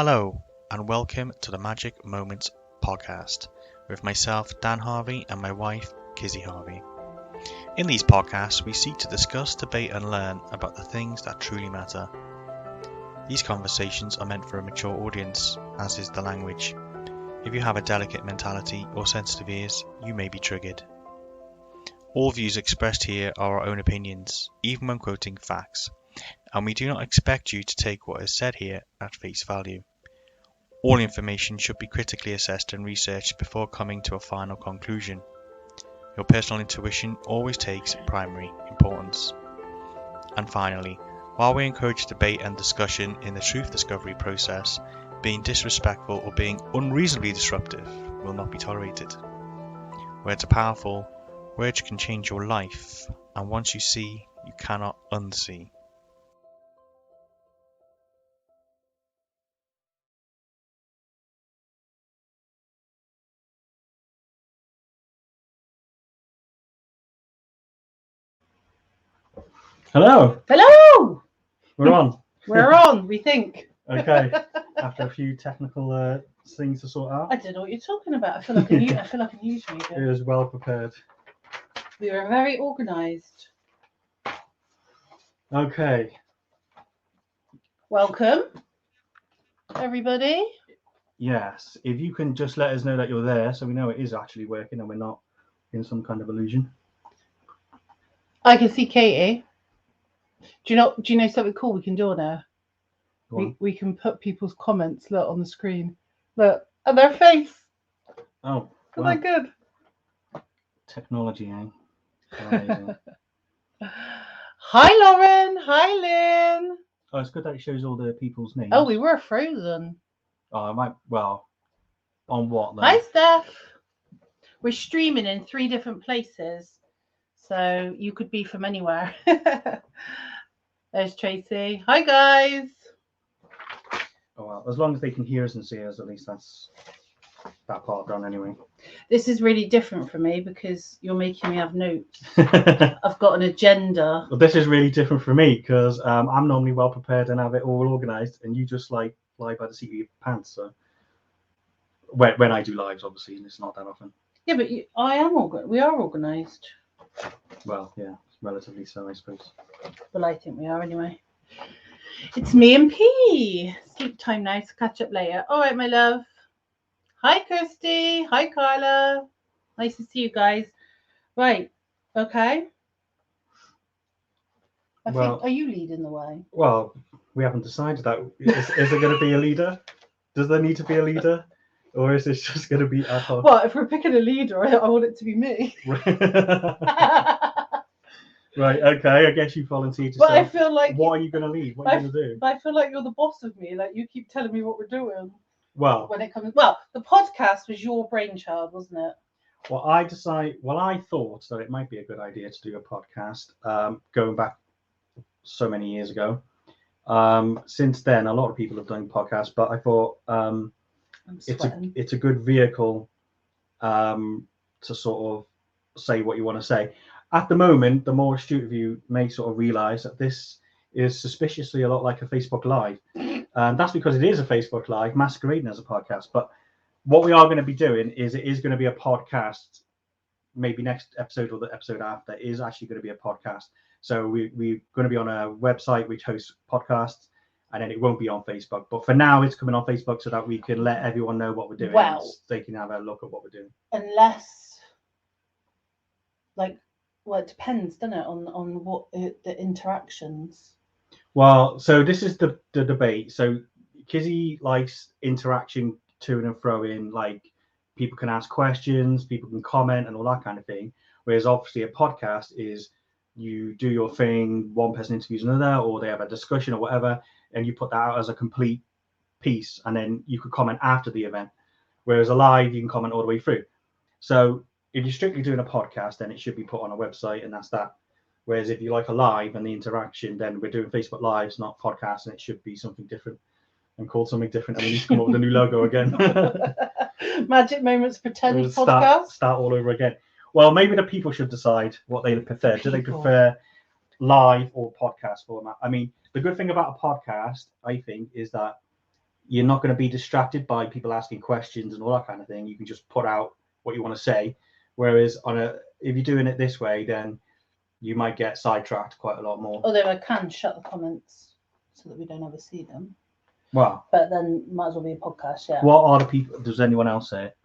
Hello, and welcome to the Magic Moments podcast with myself, Dan Harvey, and my wife, Kizzy Harvey. In these podcasts, we seek to discuss, debate, and learn about the things that truly matter. These conversations are meant for a mature audience, as is the language. If you have a delicate mentality or sensitive ears, you may be triggered. All views expressed here are our own opinions, even when quoting facts, and we do not expect you to take what is said here at face value. All information should be critically assessed and researched before coming to a final conclusion. Your personal intuition always takes primary importance. And finally, while we encourage debate and discussion in the truth discovery process, being disrespectful or being unreasonably disruptive will not be tolerated. Words are powerful, words can change your life, and once you see, you cannot unsee. Hello. Hello! We're on. We're on, we think. Okay. After a few technical things to sort out, I don't know what you're talking about. I feel like a news it reader. was well prepared. We were very organised. Okay. Welcome, everybody. Yes. If you can just let us know that you're there, so we know it is actually working and we're not in some kind of illusion. I can see Katie. Do you know something cool we can do on there? We can put people's comments on the screen. Look at their face. Oh. Isn't that good? Technology, eh? Amazing. Hi Lauren. Hi Lynn. Oh, it's good that it shows all the people's names. Oh, we were frozen. Oh, I might. Well, on what then? Hi Steph. We're streaming in 3 different places, so you could be from anywhere. There's Tracy. Hi guys. Oh well, as long as they can hear us and see us, at least that's that part done anyway. This is really different for me because you're making me have notes. I've got an agenda. Well, this is really different for me because I'm normally well prepared and have it all organised, and you just like fly by the seat of your pants. So when I do lives, obviously, and it's not that often. Yeah, but we are organised. Well, yeah, relatively so, I suppose. Well, I think we are anyway. It's me and P. Sleep time now, so catch up later. All right, my love. Hi, Kirsty. Hi, Carla. Nice to see you guys. Right. Okay. I think, are you leading the way? Well, we haven't decided that. Is there going to be a leader? Does there need to be a leader? Or is this just going to be ad hoc? Well, if we're picking a leader, I want it to be me. Right, okay, I guess you volunteered to But say, I feel like what are you going to lead? What are you going to do? But I feel like you're the boss of me. Like, you keep telling me what we're doing. Well, when it comes, the podcast was your brainchild, wasn't it? Well, I thought that it might be a good idea to do a podcast going back so many years ago. Since then, a lot of people have done podcasts, but I thought it's a good vehicle to sort of say what you want to say. At the moment, the more astute of you may sort of realise that this is suspiciously a lot like a Facebook Live. That's because it is a Facebook Live masquerading as a podcast. But what we are going to be doing is it is going to be a podcast. Maybe next episode or the episode after is actually going to be a podcast. So we're going to be on a website which hosts podcasts, and then it won't be on Facebook. But for now, it's coming on Facebook so that we can let everyone know what we're doing. Well, they can have a look at what we're doing. Unless, it depends, doesn't it, on what the interactions. Well, so this is the debate. So Kizzy likes interaction to and fro in, like people can ask questions, people can comment and all that kind of thing. Whereas obviously a podcast is you do your thing, one person interviews another, or they have a discussion or whatever, and you put that out as a complete piece, and then you could comment after the event. Whereas a live, you can comment all the way through. So if you're strictly doing a podcast, then it should be put on a website, and that's that. Whereas if you like a live and the interaction, then we're doing Facebook Lives, not podcasts, and it should be something different and called something different. And we need to come up with a new logo again. Magic Moments Pretend Podcast. Start all over again. Well, maybe the people should decide what they prefer. Do they prefer live or podcast format? I mean, the good thing about a podcast, I think, is that you're not going to be distracted by people asking questions and all that kind of thing. You can just put out what you want to say. Whereas if you're doing it this way, then you might get sidetracked quite a lot more. Although I can shut the comments so that we don't ever see them. Wow. But then might as well be a podcast, yeah. What are the people? Does anyone else say it?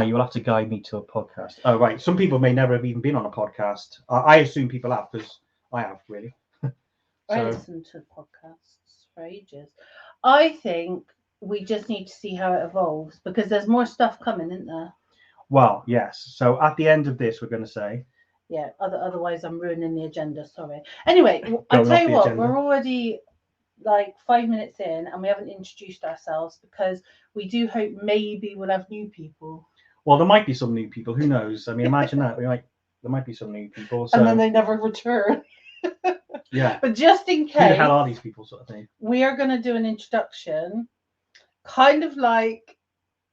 You will have to guide me to a podcast. Oh, right. Some people may never have even been on a podcast. I assume people have, because I have, really. I listen to podcasts for ages. I think we just need to see how it evolves, because there's more stuff coming, isn't there? Well, yes. So at the end of this, we're going to say. Yeah. Otherwise, I'm ruining the agenda. Sorry. Anyway, I'll tell you what. Agenda. We're already like 5 minutes in, and we haven't introduced ourselves, because we do hope maybe we'll have new people. Well, there might be some new people. Who knows? I mean, imagine that. There might be some new people. So... And then they never return. Yeah. But just in case. Who the hell are these people, sort of thing? We are going to do an introduction, kind of like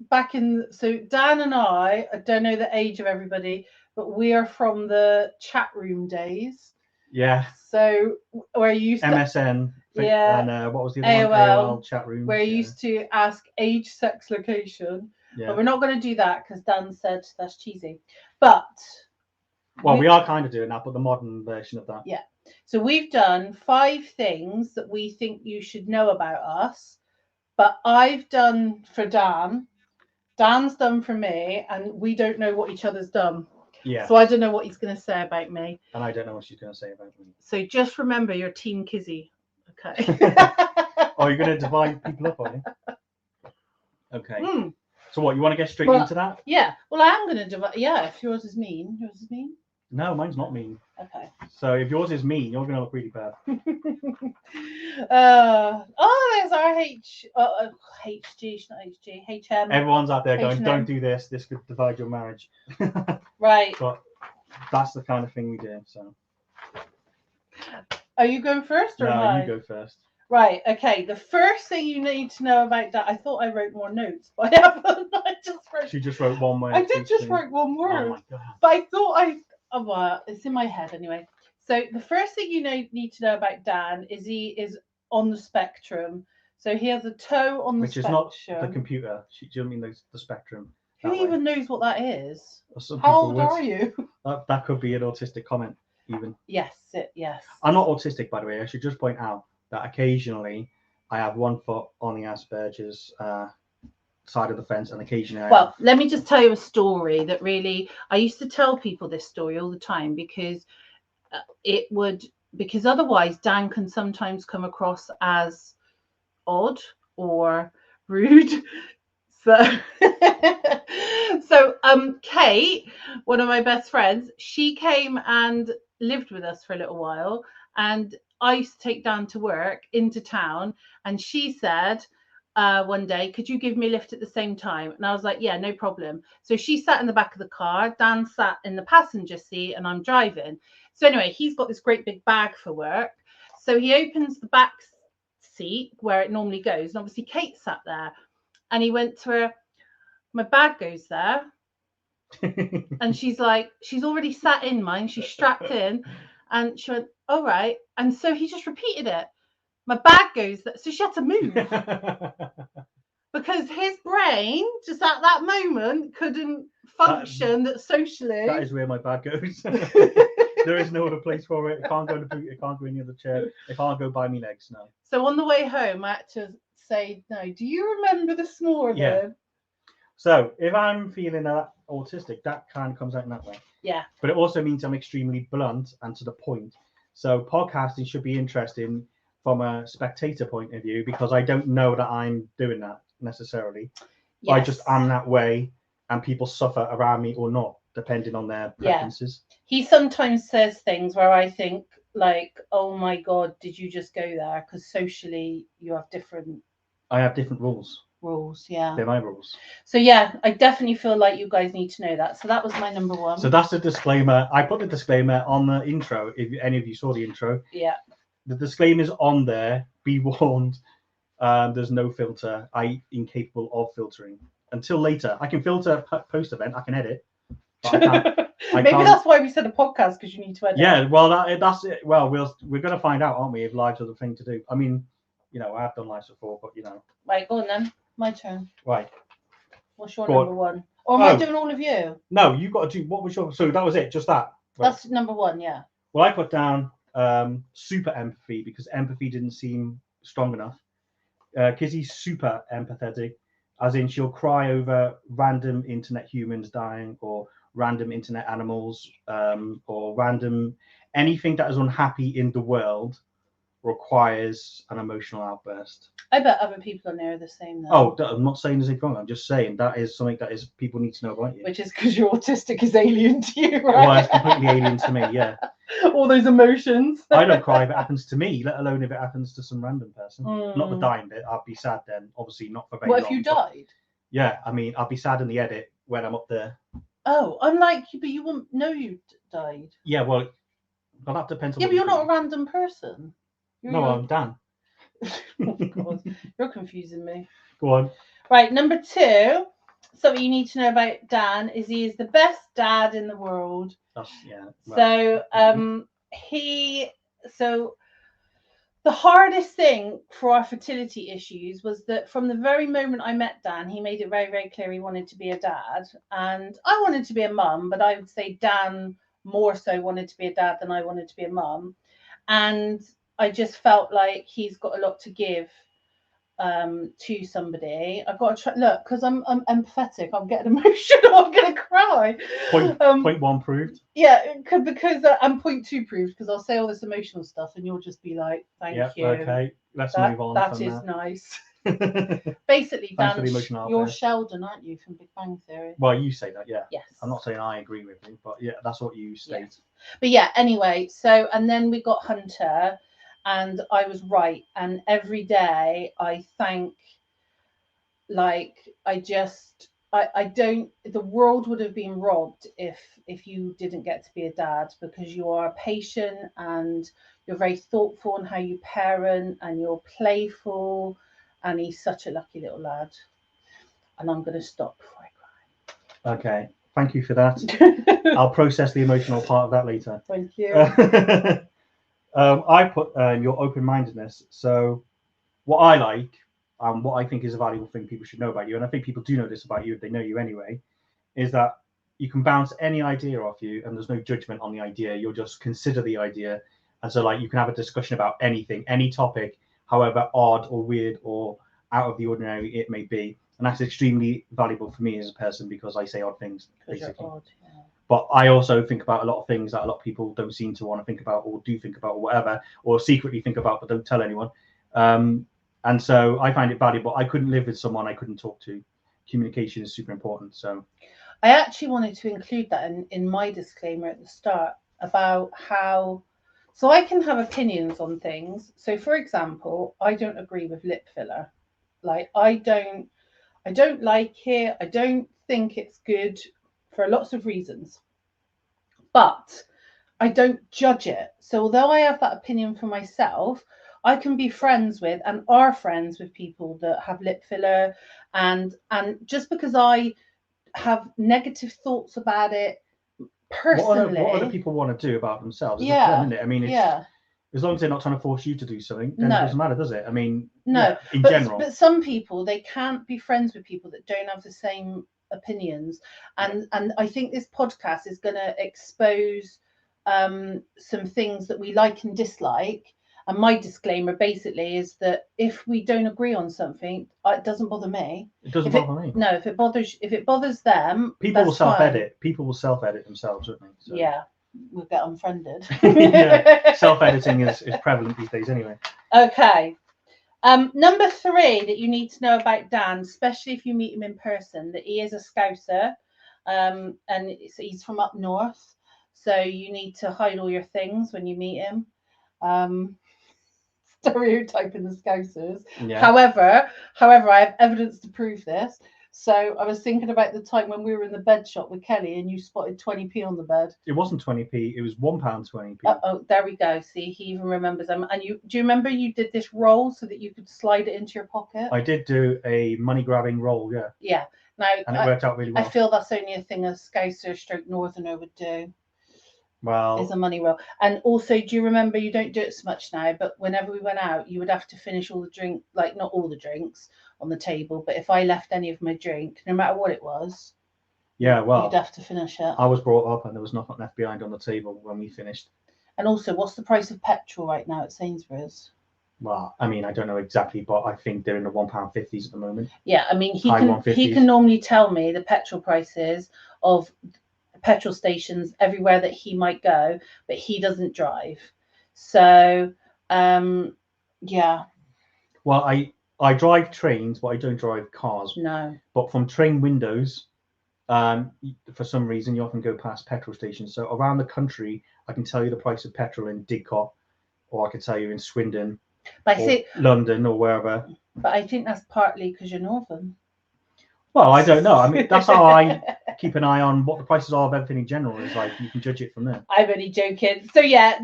back in. So Dan and I don't know the age of everybody, but we are from the chat room days. Yeah. So where you used to MSN. Yeah. And what was the other one? AOL chat room. Where you used to ask age, sex, location. Yeah. But we're not going to do that because Dan said that's cheesy. But. Well, we are kind of doing that, but the modern version of that. Yeah. So we've done 5 things that we think you should know about us. But I've done for Dan. Dan's done for me. And we don't know what each other's done. Yeah. So I don't know what he's going to say about me. And I don't know what she's going to say about me. So just remember you're Team Kizzy. Okay. Oh, you're going to divide people up, are you? Okay. So what, you want to get straight into that? Yeah. Well, I am going to divide. Yeah, if yours is mean. Yours is mean? No, mine's not mean. Okay. So if yours is mean, you're going to look really bad. There's our HG, not HG, HM. Everyone's out there going, H&M. Don't do this. This could divide your marriage. Right. But that's the kind of thing we do. So. Are you going first or No, you go first. Right. Okay. The first thing you need to know about that, I thought I wrote more notes, but I haven't. She just wrote one word. I did just write one word. Oh my God. But I thought well, it's in my head anyway. So the first thing you need to know about Dan is he is on the spectrum. So he has a toe on the spectrum. Which is not the computer. Do you mean the spectrum? Who even knows what that is? How old are you? That could be an autistic comment, even. Yes. I'm not autistic, by the way. I should just point out that occasionally I have one foot on the Asperger's side of the fence, and occasionally let me just tell you a story that really, I used to tell people this story all the time, because because otherwise Dan can sometimes come across as odd or rude. So Kate, one of my best friends, she came and lived with us for a little while, and I used to take Dan to work into town, and she said one day, could you give me a lift at the same time? And I was like, yeah, no problem. So she sat in the back of the car, Dan sat in the passenger seat, and I'm driving. So anyway, he's got this great big bag for work. So he opens the back seat where it normally goes, and obviously Kate sat there, and he went to her, my bag goes there. And she's like, she's already sat in mine, she's strapped in, and she went, all right. And so he just repeated it. My bag goes there. So she had to move. Because his brain, just at that moment, couldn't function that socially. That is where my bag goes. There is no other place for it. It can't go in the boot. It can't go in the other chair. It can't go by me legs now. So on the way home, I had to say, no, do you remember this morning? Yeah. So if I'm feeling autistic, that kind of comes out in that way. Yeah. But it also means I'm extremely blunt and to the point. So podcasting should be interesting from a spectator point of view, because I don't know that I'm doing that necessarily. Yes. I just am that way, and people suffer around me or not, depending on their preferences. Yeah. He sometimes says things where I think, like, oh my God, did you just go there? Because socially you have different... I have different rules. Yeah. They're my rules. So yeah, I definitely feel like you guys need to know that. So that was my number one. So that's the disclaimer. I put the disclaimer on the intro, if any of you saw the intro. Yeah. The disclaimer's on there. Be warned. There's no filter. I'm incapable of filtering. Until later. I can filter post-event. I can edit. But I Maybe that's why we said a podcast, because you need to edit. Yeah, well, that's it. Well, we're going to find out, aren't we, if live's the thing to do. I mean, I have done lives before, but Right, go on then. My turn. right. What's your Go on. number one? Or am I Oh. doing all of you? No, you got to do. What was your? So that was it. Just that. Right. That's number one, yeah. Well, I put down super empathy because empathy didn't seem strong enough. Kizzy's super empathetic, as in she'll cry over random internet humans dying or random internet animals or random anything that is unhappy in the world requires an emotional outburst. I bet other people on there are the same though. Oh, I'm not saying there's anything wrong. I'm just saying that is something that is people need to know about you. Which is because you're autistic is alien to you, right? Well, it's completely alien to me, yeah. All those emotions. I don't cry if it happens to me, let alone if it happens to some random person. Not the dying bit. I'd be sad then. Obviously, not for very long. What if you died? Yeah, I mean, I'll be sad in the edit when I'm up there. Oh, I'm like, but you won't know you died. Yeah, well, that depends on. Yeah, but you're not a random person. No, I'm Dan. Oh, God. You're confusing me. Go on. Right, number two. Something you need to know about Dan is he is the best dad in the world. Yeah. Right. So, the hardest thing for our fertility issues was that from the very moment I met Dan, he made it very, very clear he wanted to be a dad. And I wanted to be a mum, but I would say Dan more so wanted to be a dad than I wanted to be a mum. And I just felt like he's got a lot to give to somebody. I've got to try, look, because I'm empathetic, I'm getting emotional, I'm going to cry. Point one proved. Yeah, because I'm point two proved, because I'll say all this emotional stuff and you'll just be like, thank you. Okay, let's move on. That is nice. Basically, Dan, you're Sheldon, aren't you, from Big Bang Theory? Well, you say that, yeah. Yes. I'm not saying I agree with you, but yeah, that's what you state. Yes. But yeah, anyway, so, and then we got Hunter, and I was right. And every day I thank, like, I don't, the world would have been robbed if you didn't get to be a dad, because you are patient and you're very thoughtful in how you parent and you're playful, and he's such a lucky little lad. And I'm going to stop before I cry. Okay, thank you for that. I'll process the emotional part of that later. Thank you. I put your open-mindedness. So what I like and what I think is a valuable thing people should know about you, and I think people do know this about you if they know you anyway, is that you can bounce any idea off you and there's no judgment on the idea. You'll just consider the idea. And so like you can have a discussion about anything, any topic, however odd or weird or out of the ordinary it may be. And that's extremely valuable for me as a person because I say odd things, basically. Odd, yeah. But I also think about a lot of things that a lot of people don't seem to want to think about or do think about or whatever, or secretly think about but don't tell anyone. And so I find it valuable. I couldn't live with someone I couldn't talk to. Communication is super important. So I actually wanted to include that in my disclaimer at the start about how, so I can have opinions on things. So for example, I don't agree with lip filler. Like I don't like it. I don't think it's good for lots of reasons. But I don't judge it. So although I have that opinion for myself, I can be friends with and are friends with people that have lip filler, and just because I have negative thoughts about it personally, what other people want to do about themselves? Yeah, isn't it? I mean, it's, as long as they're not trying to force you to do something, then it doesn't matter, does it? I mean, no. In general, but some people, they can't be friends with people that don't have the same opinions, and I think this podcast is going to expose some things that we like and dislike. And my disclaimer basically is that if we don't agree on something, it doesn't bother me. It doesn't bother me. No, if it bothers them, people will self-edit. People will self-edit themselves, won't they? So. Yeah, we'll get unfriended. Yeah, self-editing is prevalent these days, anyway. Okay. Number 3 that you need to know about Dan, especially if you meet him in person, that he is a Scouser, and he's from up north. So you need to hide all your things when you meet him. Stereotyping the Scousers. Yeah. However, I have evidence to prove this. So I was thinking about the time when we were in the bed shop with Kelly and you spotted 20p on the bed. It wasn't 20p, it was £1.20p. Oh, there we go. See, he even remembers them. And do you remember you did this roll so that you could slide it into your pocket? I did do a money grabbing roll, yeah. Yeah. Now, and it worked out really well. I feel that's only a thing a Scouser / Northerner would do. Well, It's a money roll. And also, do you remember, you don't do it so much now, but whenever we went out, you would have to finish all the drink, like not all the drinks on the table, but if I left any of my drink, no matter what it was, yeah, well, you'd have to finish it. I was brought up and there was nothing left behind on the table when we finished. And also, what's the price of petrol right now at Sainsbury's? Well, I mean, I don't know exactly, but I think they're in the £1.50s at the moment. Yeah, I mean, he High can 150s. normally tell me the petrol prices of petrol stations everywhere that he might go, but he doesn't drive. So, yeah, Well, I drive trains, but I don't drive cars. no. But from train windows, for some reason, you often go past petrol stations. So around the country, I can tell you the price of petrol in Didcot, or I can tell you in Swindon, But I or think, London, or wherever. but I think that's partly because you're northern. Well, I don't know. I mean, that's how I keep an eye on what the prices are of everything in general. Is like you can judge it from there. I'm only joking. So yeah,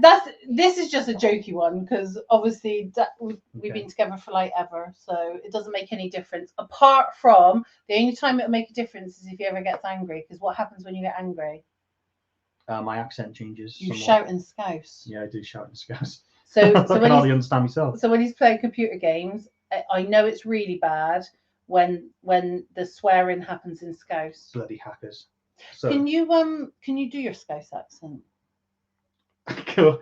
this is just a jokey one because obviously we've been together for like ever, so it doesn't make any difference. Apart from the only time it'll make a difference is if he ever gets angry. Because what happens when you get angry? My accent changes. You somewhat. shout and scouse. Yeah, I do shout and scouse. So I can when hardly understand myself. so when he's playing computer games, I know it's really bad when the swearing happens in scouse. Bloody hackers. So Can you do your scouse accent? cool.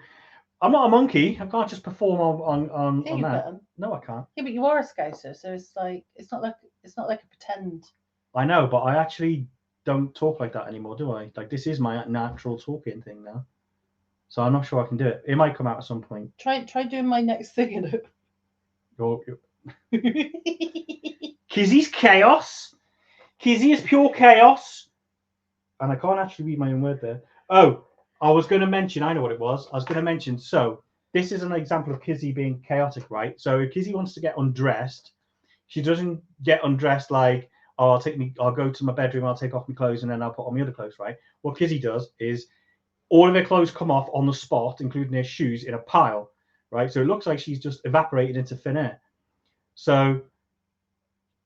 I'm not a monkey. I can't just perform on Yeah, you that. can. No, I can't. Yeah, but you are a scouser, so it's not like a pretend. I know, but I actually don't talk like that anymore, do I? Like this is my natural talking thing now. So I'm not sure I can do it. It might come out at some point. Try doing my next thing. Kizzy's chaos. Kizzy is pure chaos. And I can't actually read my own word there. Oh, I was going to mention, I know what it was. I was going to mention, so this is an example of Kizzy being chaotic, right? So if Kizzy wants to get undressed, she doesn't get undressed like, oh, I'll go to my bedroom, I'll take off my clothes, and then I'll put on my other clothes, right? What Kizzy does is all of her clothes come off on the spot, including her shoes, in a pile, right? So it looks like she's just evaporated into thin air. So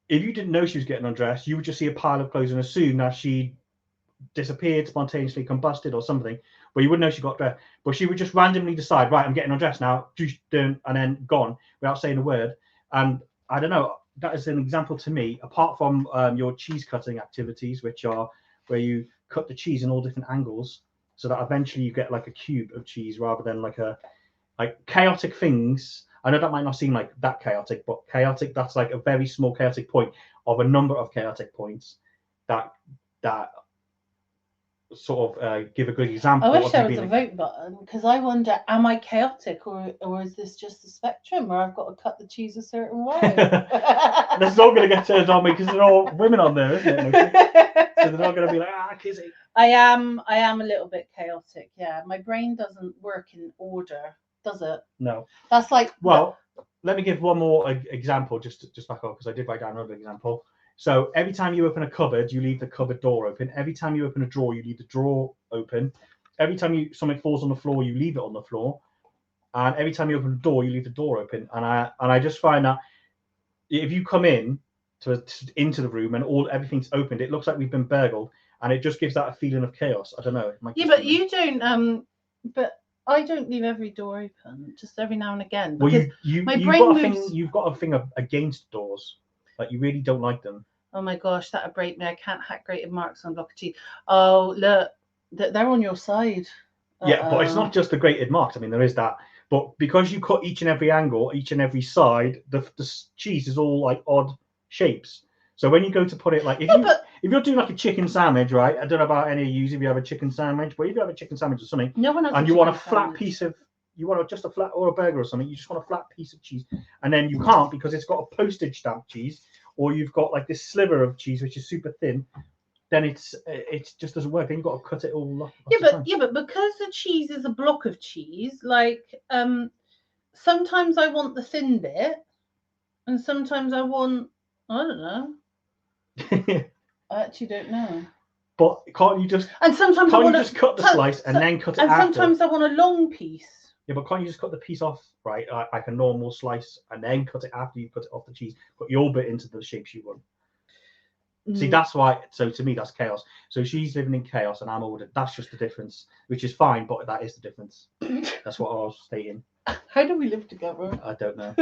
if you didn't know she was getting undressed, you would just see a pile of clothes and assume that she disappeared, spontaneously combusted or something, but you wouldn't know she got dressed. But she would just randomly decide, right, I'm getting undressed now, and then gone without saying a word. And I don't know, that is an example to me, apart from your cheese cutting activities, which are where you cut the cheese in all different angles so that eventually you get like a cube of cheese rather than like chaotic things. I know that might not seem like that chaotic, but chaotic, that's like a very small chaotic point of a number of chaotic points that sort of give a good example. I wish there was a vote button because I wonder, am I chaotic or is this just a spectrum where I've got to cut the cheese a certain way? This is all going to get turned on me because they're all women on there, isn't it? So they're not going to be like, Kizzy. I am a little bit chaotic. Yeah, my brain doesn't work in order, does it? No. That's like. Well, let me give one more example just back up because I did write down another example. So every time you open a cupboard, you leave the cupboard door open. Every time you open a drawer, you leave the drawer open. Every time something falls on the floor, you leave it on the floor. And every time you open the door, you leave the door open. And I just find that if you come into the room and everything's opened, it looks like we've been burgled, and it just gives that a feeling of chaos. I don't know. Yeah, but you don't. But I don't leave every door open. Just every now and again. Well, you've got a thing against doors. Like you really don't like them. Oh my gosh, that'd break me. I can't hack grated marks on block of cheese. Oh, look, they're on your side. Yeah, but it's not just the grated marks. I mean, there is that. But because you cut each and every angle, each and every side, the cheese is all like odd shapes. So when you go to put it like, if you're doing like a chicken sandwich, right? I don't know about any of you if you have a chicken sandwich, but if you have a chicken sandwich or something, and you want a flat piece of, you want just a flat or a burger or something, you just want a flat piece of cheese, and then you can't because it's got a postage stamp cheese, or you've got like this sliver of cheese which is super thin, then it just doesn't work. Then you've got to cut it all off. Yeah, but because the cheese is a block of cheese, like sometimes I want the thin bit, and sometimes I want, I don't know. I actually don't know. But can't you just? And sometimes can't you just cut the slice and then cut it and after? sometimes I want a long piece. Yeah, but can't you just cut the piece off, right, like a normal slice, and then cut it after you cut it off the cheese? Put your bit into the shapes you want. See, that's why. So to me, that's chaos. So she's living in chaos, and I'm ordered. That's just the difference, which is fine, but that is the difference. That's what I was stating. How do we live together? I don't know.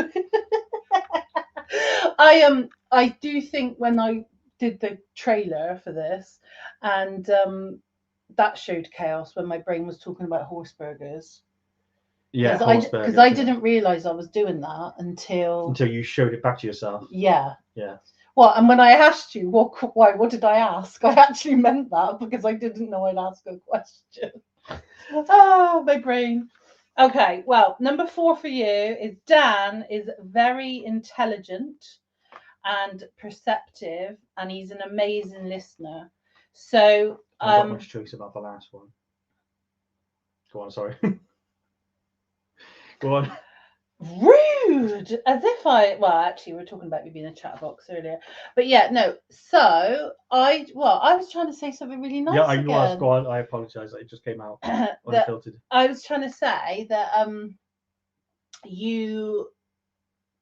I do think when I did the trailer for this, and that showed chaos when my brain was talking about horse burgers. Yeah, because I didn't realise I was doing that until you showed it back to yourself. Yeah. Yeah. Well, and when I asked you what did I ask? I actually meant that because I didn't know I'd ask a question. Oh, my brain. Okay, well, number 4 for you is Dan is very intelligent and perceptive, and he's an amazing listener. So I've got much choice about the last one. Go on, sorry. Go on. Rude, as if actually we were talking about you being a chatterbox earlier, but yeah, no. So I was trying to say something really nice. Yeah, I was. Go on. I apologise. It just came out unfiltered. I was trying to say that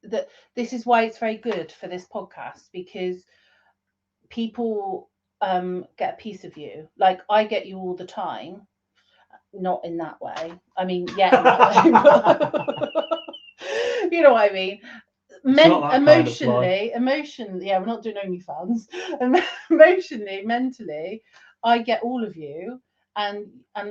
that this is why it's very good for this podcast, because people get a piece of you. Like I get you all the time, not in that way. I mean, yeah, in that way. You know what I mean? Emotionally, yeah, we're not doing OnlyFans. Emotionally, mentally, I get all of you, and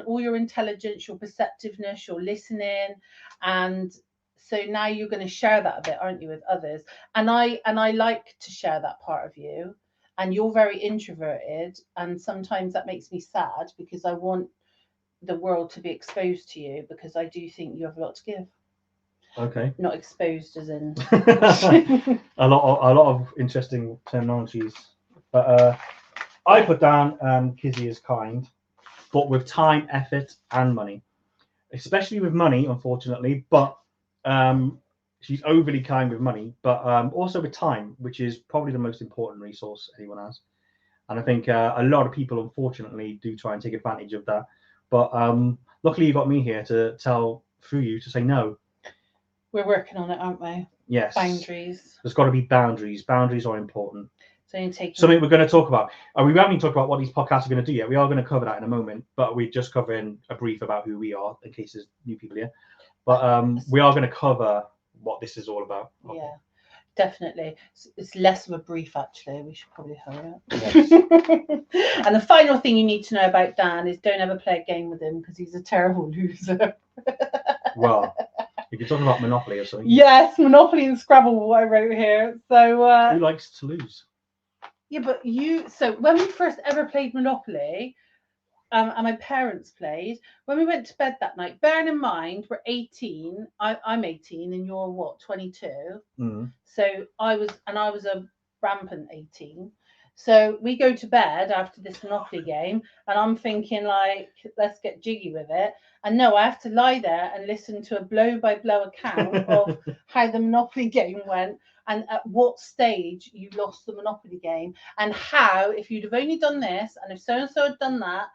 all your intelligence, your perceptiveness, your listening, and so now you're going to share that a bit, aren't you, with others? And I like to share that part of you. And you're very introverted, and sometimes that makes me sad because I want the world to be exposed to you, because I do think you have a lot to give. Okay. Not exposed as in a lot of interesting terminologies. But I put down Kizzy is kind, but with time, effort, and money. Especially with money, unfortunately, but she's overly kind with money, but also with time, which is probably the most important resource anyone has. And I think a lot of people, unfortunately, do try and take advantage of that. But luckily, you got me here to tell through you to say no. We're working on it, aren't we? Yes. Boundaries. There's got to be boundaries. Boundaries are important. So you're taking something we're going to talk about. We haven't even talked about what these podcasts are going to do yet. We are going to cover that in a moment, but we're just covering a brief about who we are in case there's new people here. But we are going to cover what this is all about. Okay. Yeah, definitely. It's less of a brief, actually. We should probably hurry up. Yes. And the final thing you need to know about Dan is don't ever play a game with him because he's a terrible loser. Well, if you're talking about Monopoly or something. Yes, Monopoly and Scrabble, what I wrote here. So who likes to lose? Yeah, but so when we first ever played Monopoly, and my parents played, when we went to bed that night, bearing in mind we're 18, I'm 18 and you're what, 22? Mm. So I was a rampant 18. So we go to bed after this Monopoly game, and I'm thinking, like, let's get jiggy with it. And no, I have to lie there and listen to a blow-by-blow account of how the Monopoly game went, and at what stage you lost the Monopoly game, and how, if you'd have only done this, and if so-and-so had done that,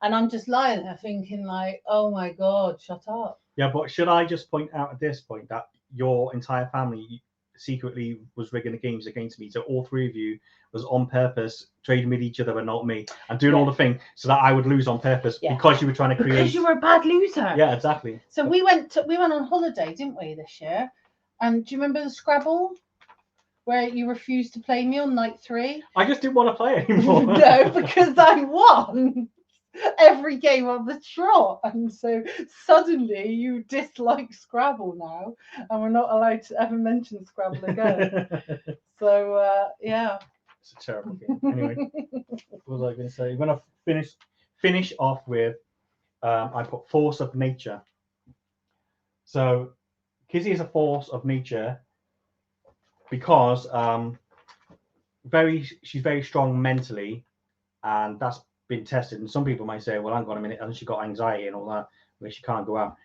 and I'm just lying there thinking, like, oh my God, shut up. Yeah, but should I just point out at this point that your entire family secretly was rigging the games against me? So all three of you was on purpose trading with each other and not me, and doing all the thing so that I would lose on purpose because you were trying to create. Because you were a bad loser. Yeah, exactly. So we went on holiday, didn't we, this year? And do you remember the Scrabble where you refused to play me on night 3? I just didn't want to play anymore. No, because I won every game on the trot, and so suddenly you dislike Scrabble now, and we're not allowed to ever mention Scrabble again. So yeah, it's a terrible game. Anyway, what was I going to say? I'm going to finish off with I put force of nature. So Kizzy is a force of nature because she's very strong mentally, and that's been tested. And some people might say, well, hang on a minute, hasn't she got anxiety and all that, where she can't go out?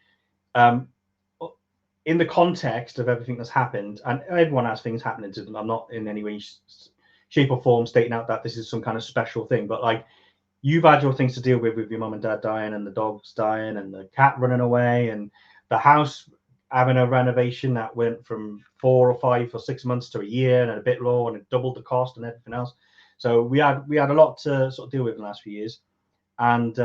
In the context of everything that's happened, and everyone has things happening to them, I'm not in any way, shape or form stating out that this is some kind of special thing, but like, you've had your things to deal with your mum and dad dying, and the dogs dying, and the cat running away, and the house having a renovation that went from 4 or 5 or 6 months to a year and a bit low, and it doubled the cost and everything else. So we had a lot to sort of deal with in the last few years, and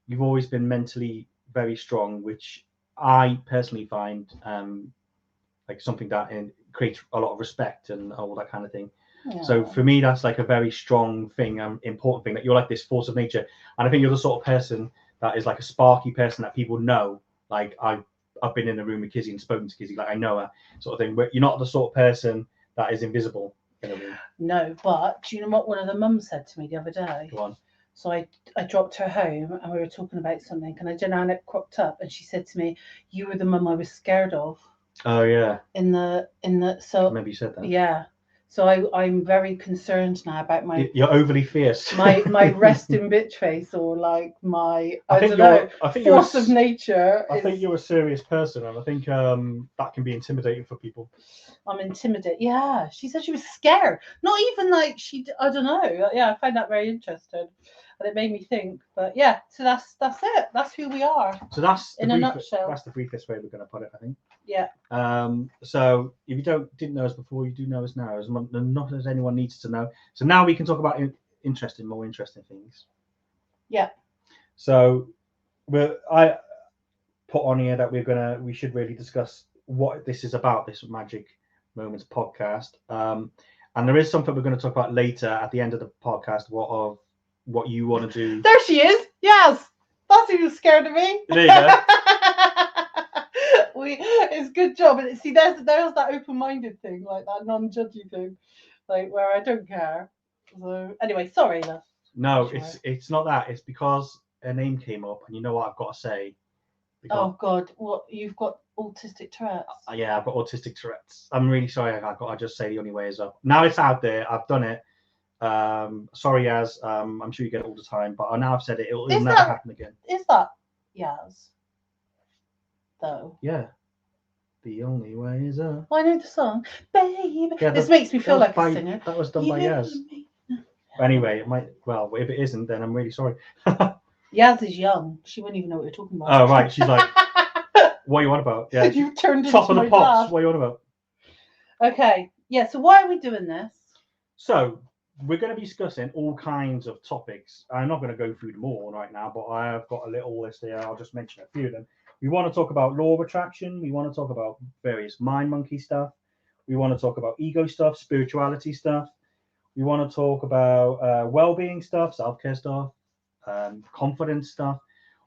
you've always been mentally very strong, which I personally find like something that creates a lot of respect and all that kind of thing. Yeah. So for me, that's like a very strong thing, important thing, that you're like this force of nature. And I think you're the sort of person that is like a sparky person that people know. Like I've been in a room with Kizzy and spoken to Kizzy, like I know her, sort of thing. But you're not the sort of person that is invisible in a room. No, but do you know what one of the mums said to me the other day? Go on. So I dropped her home and we were talking about something, and I don't know how it cropped up, and she said to me, "You were the mum I was scared of." Oh yeah. In the so Maybe you said that. yeah. So I'm very concerned now about my You're overly fierce. my resting bitch face, or like my I don't think know, you're force of nature. I think you're a serious person, and I think that can be intimidating for people. I'm intimidated. Yeah, she said she was scared. Not even like I don't know. Yeah, I find that very interesting, and it made me think. But yeah, so that's it. That's who we are. So that's in a nutshell. That's the briefest way we're going to put it, I think. Yeah. So if you didn't know us before, you do know us now, as not as anyone needs to know. So now we can talk about more interesting things. Yeah. So I put on here that we should really discuss what this is about, this Magick Moments podcast. And there is something we're going to talk about later at the end of the podcast. What you want to do? There she is. Yes, that's who was scared of me. There you go. It's a good job. And see, there's that open-minded thing, like that non-judgy thing, like where I don't care. So anyway, sorry, love. No, it's not that. It's because her name came up, and you know what I've got to say. Oh God, what, you've got autistic Tourette's? Yeah, I've got autistic Tourette's. I'm really sorry. I just say the only way is up. Now it's out there. I've done it. Sorry, Yaz. I'm sure you get it all the time, but now I've said it. It'll never happen again. Is that Yaz? Though. Yeah. The only way is up. Well, I know the song, baby. Yeah, this makes me feel like a singer. That was done by Yaz. Anyway, it might. Well, if it isn't, then I'm really sorry. Yaz is young. She wouldn't even know what you're talking about. Oh right, she's like, what are you on about? Yeah, you've turned top into of the my pops. dad. What are you on about? Okay, yeah. So why are we doing this? So we're going to be discussing all kinds of topics. I'm not going to go through them all right now, but I have got a little list here. I'll just mention a few of them. We want to talk about law of attraction. We want to talk about various mind monkey stuff. We want to talk about ego stuff, spirituality stuff. We want to talk about well-being stuff, self-care stuff, confidence stuff,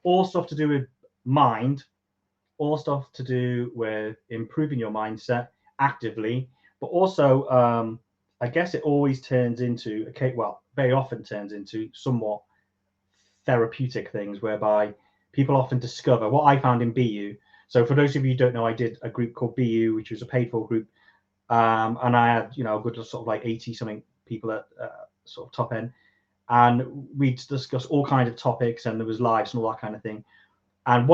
all stuff to do with mind, all stuff to do with improving your mindset actively, but also I guess it always turns into very often turns into somewhat therapeutic things, whereby people often discover what I found in BU. So for those of you who don't know, I did a group called BU, which was a paid for group, and I had a good sort of like 80 something people at sort of top end, and we'd discuss all kinds of topics, and there was lives and all that kind of thing. And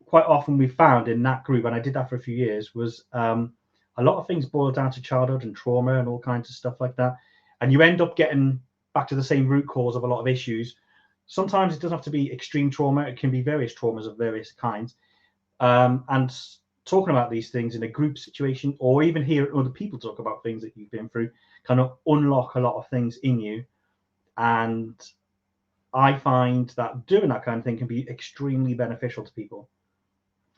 quite often we found in that group, and I did that for a few years, was a lot of things boiled down to childhood and trauma and all kinds of stuff like that. And you end up getting back to the same root cause of a lot of issues. Sometimes it doesn't have to be extreme trauma. It can be various traumas of various kinds. And talking about these things in a group situation, or even hearing other people talk about things that you've been through, kind of unlock a lot of things in you. And I find that doing that kind of thing can be extremely beneficial to people.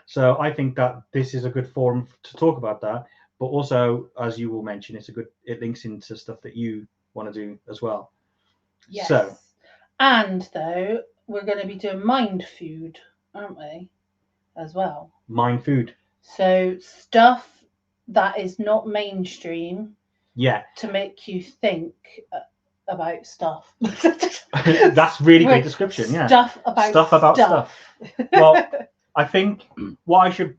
So I think that this is a good forum to talk about that. But also, as you will mention, it links into stuff that you want to do as well. Yes. So, and though we're going to be doing mind food, aren't we, as well? Mind food. So stuff that is not mainstream. Yeah. To make you think about stuff. That's really good description. Yeah. Stuff about stuff. Well, I think what I should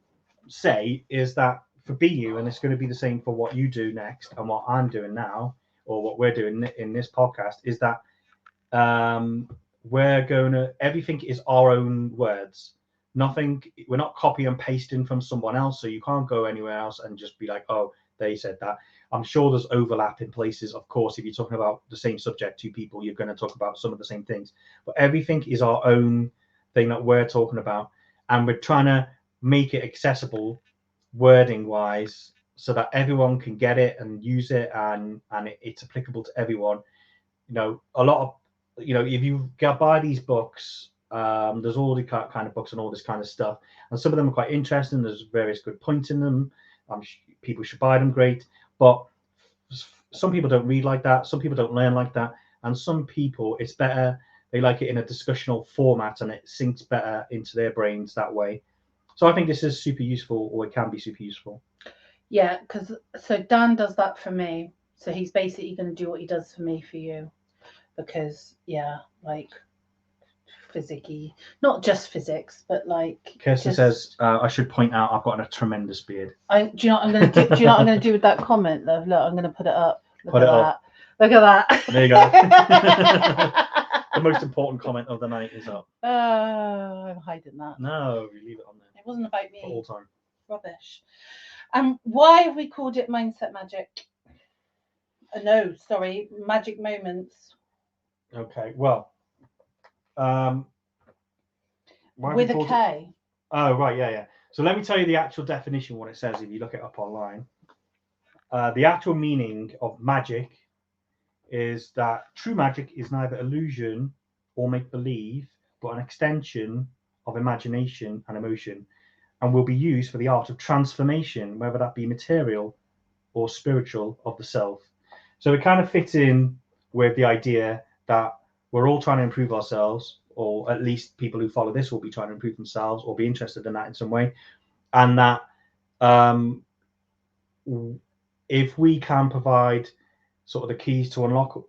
say is that for BU, and it's going to be the same for what you do next and what I'm doing now, or what we're doing in this podcast, is that everything is our own words. We're not copy and pasting from someone else, so you can't go anywhere else and just be like, oh, they said that. I'm sure there's overlap in places. Of course, if you're talking about the same subject, two people, you're going to talk about some of the same things. But everything is our own thing that we're talking about. And we're trying to make it accessible wording-wise so that everyone can get it and use it, and it's applicable to everyone. a lot of, if you buy these books, there's all the kind of books and all this kind of stuff, and some of them are quite interesting. There's various good points in them. People should buy them, great, but some people don't read like that. Some people don't learn like that, and some people it's better. They like it in a discussional format, and it sinks better into their brains that way. So I think this is super useful, or it can be super useful. Yeah, because so Dan does that for me. So he's basically going to do what he does for me for you, because like physicky, not just physics, but like. Kirsten says I should point out I've got a tremendous beard. Do you know what I'm going to do? Do you know what I'm going to do with that comment, love? Look, I'm going to put it up. Put it up. Look at that. There you go. The most important comment of the night is up. Oh, I'm hiding that. No, we leave it on there. It wasn't about me. For all time. Rubbish. Why have we called it Mindset Magic? No, sorry, Magic Moments. Okay, well, with a K. Oh, right, yeah. So let me tell you the actual definition, what it says if you look it up online. The actual meaning of magic is that true magic is neither illusion or make-believe, but an extension of imagination and emotion, and will be used for the art of transformation, whether that be material or spiritual, of the self. So it kind of fits in with the idea that we're all trying to improve ourselves, or at least people who follow this will be trying to improve themselves or be interested in that in some way, and that if we can provide sort of the keys to unlock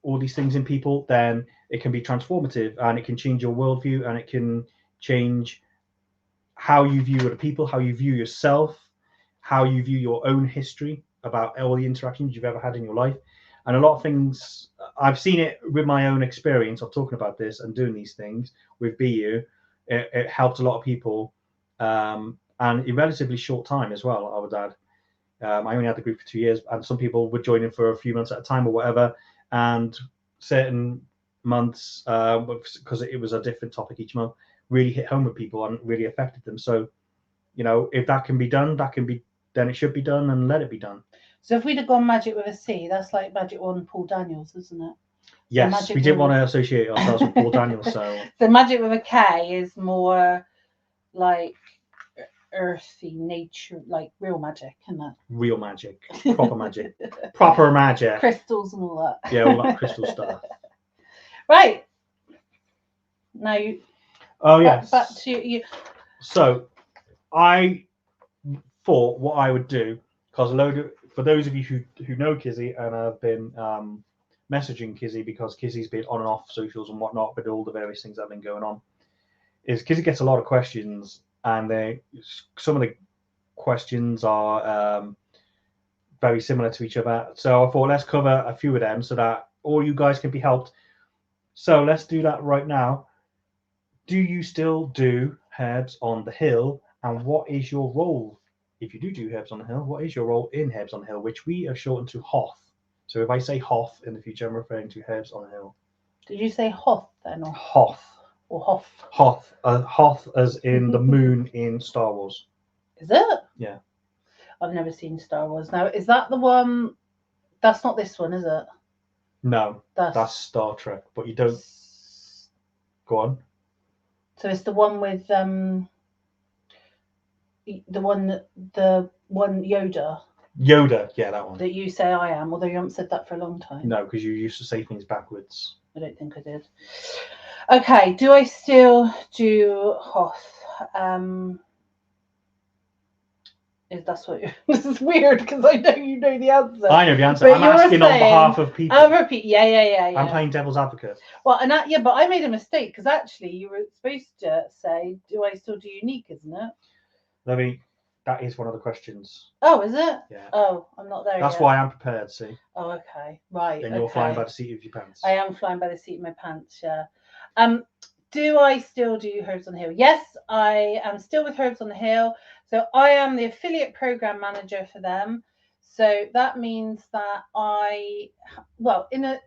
all these things in people, then it can be transformative, and it can change your worldview, and it can change how you view other people, how you view yourself, how you view your own history about all the interactions you've ever had in your life. And a lot of things, I've seen it with my own experience of talking about this and doing these things with BU. It helped a lot of people, and in relatively short time as well, I would add. I only had the group for 2 years, and some people would join in for a few months at a time or whatever, and certain months, because it was a different topic each month, really hit home with people and really affected them. So, if that can be done, then it should be done, and let it be done. So if we'd have gone Magic with a C, that's like Magic 1 Paul Daniels, isn't it? Yes, we didn't want to associate ourselves with Paul Daniels. So Magic with a K is more like earthy nature, like real magic, isn't it? Real magic, proper magic, proper magic. Crystals and all that. Yeah, all that crystal stuff. Right. Now you. Oh yes. Back to you. So, I thought what I would do, because for those of you who know Kizzy and have been messaging Kizzy, because Kizzy's been on and off socials and whatnot with all the various things that have been going on, is Kizzy gets a lot of questions, and some of the questions are very similar to each other. So I thought let's cover a few of them so that all you guys can be helped. So let's do that right now. Do you still do Herbs on the Hill, and what is your role? If you do Herbs on the Hill, what is your role in Herbs on the Hill, which we have shortened to Hoth? So if I say Hoth in the future, I'm referring to Herbs on the Hill. Did you say Hoth then? Or Hoth. Or Hoth? Hoth. Hoth as in the moon in Star Wars. Is it? Yeah. I've never seen Star Wars. Now, is that the one? That's not this one, is it? No, that's Star Trek. But you don't. Go on. So it's the one with the one Yoda. Yoda, yeah, that one. That you say I am, although you haven't said that for a long time. No, because you used to say things backwards. I don't think I did. Okay, do I still do Hoth? That's what this is weird because I know you know the answer. I know the answer. But I'm asking on behalf of people. I'll repeat. Yeah. I'm playing devil's advocate. Well, and but I made a mistake because actually you were supposed to say, "Do I still do unique?" Isn't it? That is one of the questions. Oh, is it? Yeah. Oh, I'm not there That's yet. why I'm prepared. See. Oh, okay, right. Then you're flying by the seat of your pants. I am flying by the seat of my pants. Yeah. Do I still do Herbs on the Hill? Yes, I am still with Herbs on the Hill. So I am the affiliate program manager for them. So that means that in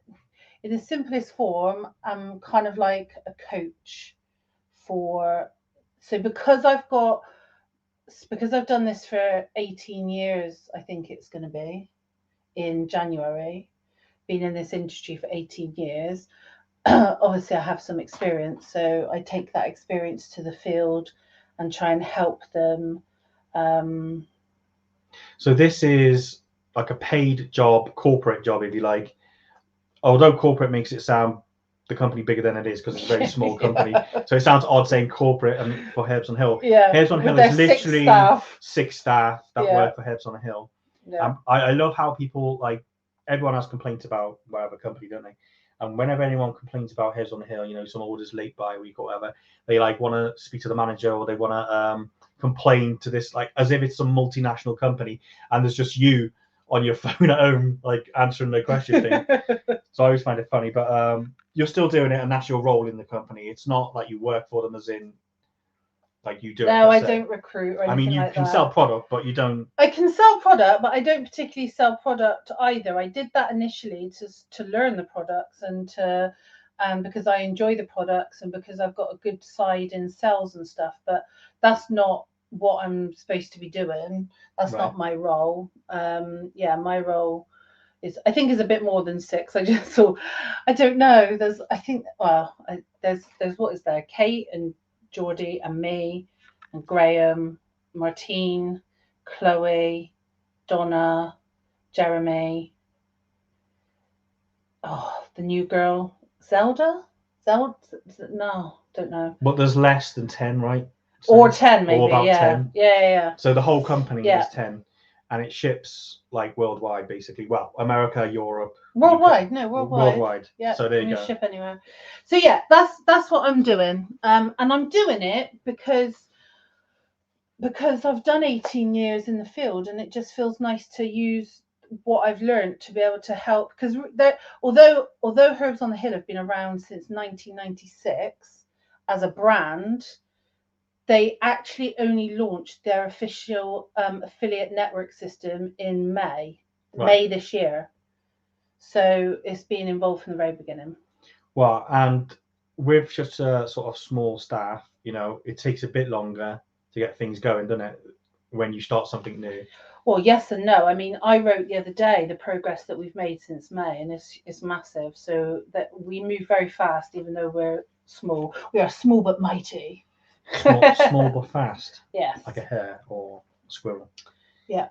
the simplest form, I'm kind of like a coach because I've done this for 18 years, I think it's going to be in January. been in this industry for 18 years. Obviously, I have some experience, so I take that experience to the field and try and help them. So this is like a paid job, corporate job, if you like. Although corporate makes it sound the company bigger than it is because it's a very small company. Yeah. So it sounds odd saying corporate and for Herbs on Hill. Yeah. Herbs on Hill With is their literally six staff that Yeah. work for Herbs on a Hill. Yeah. I love how people, like, everyone has complaints about whatever company, don't they? And whenever anyone complains about Herbs on the Hill, you know, some orders late by a week or whatever, they like want to speak to the manager or they want to complain to this, like, as if it's some multinational company and there's just you on your phone at home, like, answering the question thing. So I always find it funny, but you're still doing it and that's your role in the company. It's not like you work for them as in, like, you do it. No, I don't recruit or anything. I mean, you like can that. sell product, but you don't. I can sell product, but I don't particularly sell product either. I did that initially to learn the products and to because I enjoy the products and because I've got a good side in sales and stuff. But that's not what I'm supposed to be doing. That's Right. not my role. Yeah, my role is, I think, is a bit more than 6. I just thought, I don't know. There's what is there? Kate and Geordie and me and Graham, Martine, Chloe, Donna, Jeremy. Oh, the new girl, Zelda. No, don't know. But there's less than 10, right? So, or 10 maybe. Or about yeah. 10. Yeah. So the whole company is 10, and it ships like worldwide, basically. Well, America, Europe. Worldwide. UK. No, worldwide. Worldwide. Yeah. So there you go. Ship anywhere. So yeah, that's what I'm doing. And I'm doing it because I've done 18 years in the field, and it just feels nice to use what I've learned to be able to help. Because although Herbs on the Hill have been around since 1996 as a brand, they actually only launched their official affiliate network system in May this year. So it's been involved from the very beginning. Well, and with just a sort of small staff, you know, it takes a bit longer to get things going, doesn't it, when you start something new? Well, yes and no. I mean, I wrote the other day the progress that we've made since May, and it's massive. So that we move very fast, even though we're small. We are small but mighty. Small but fast. Yes. Like a hare or a squirrel. Yeah.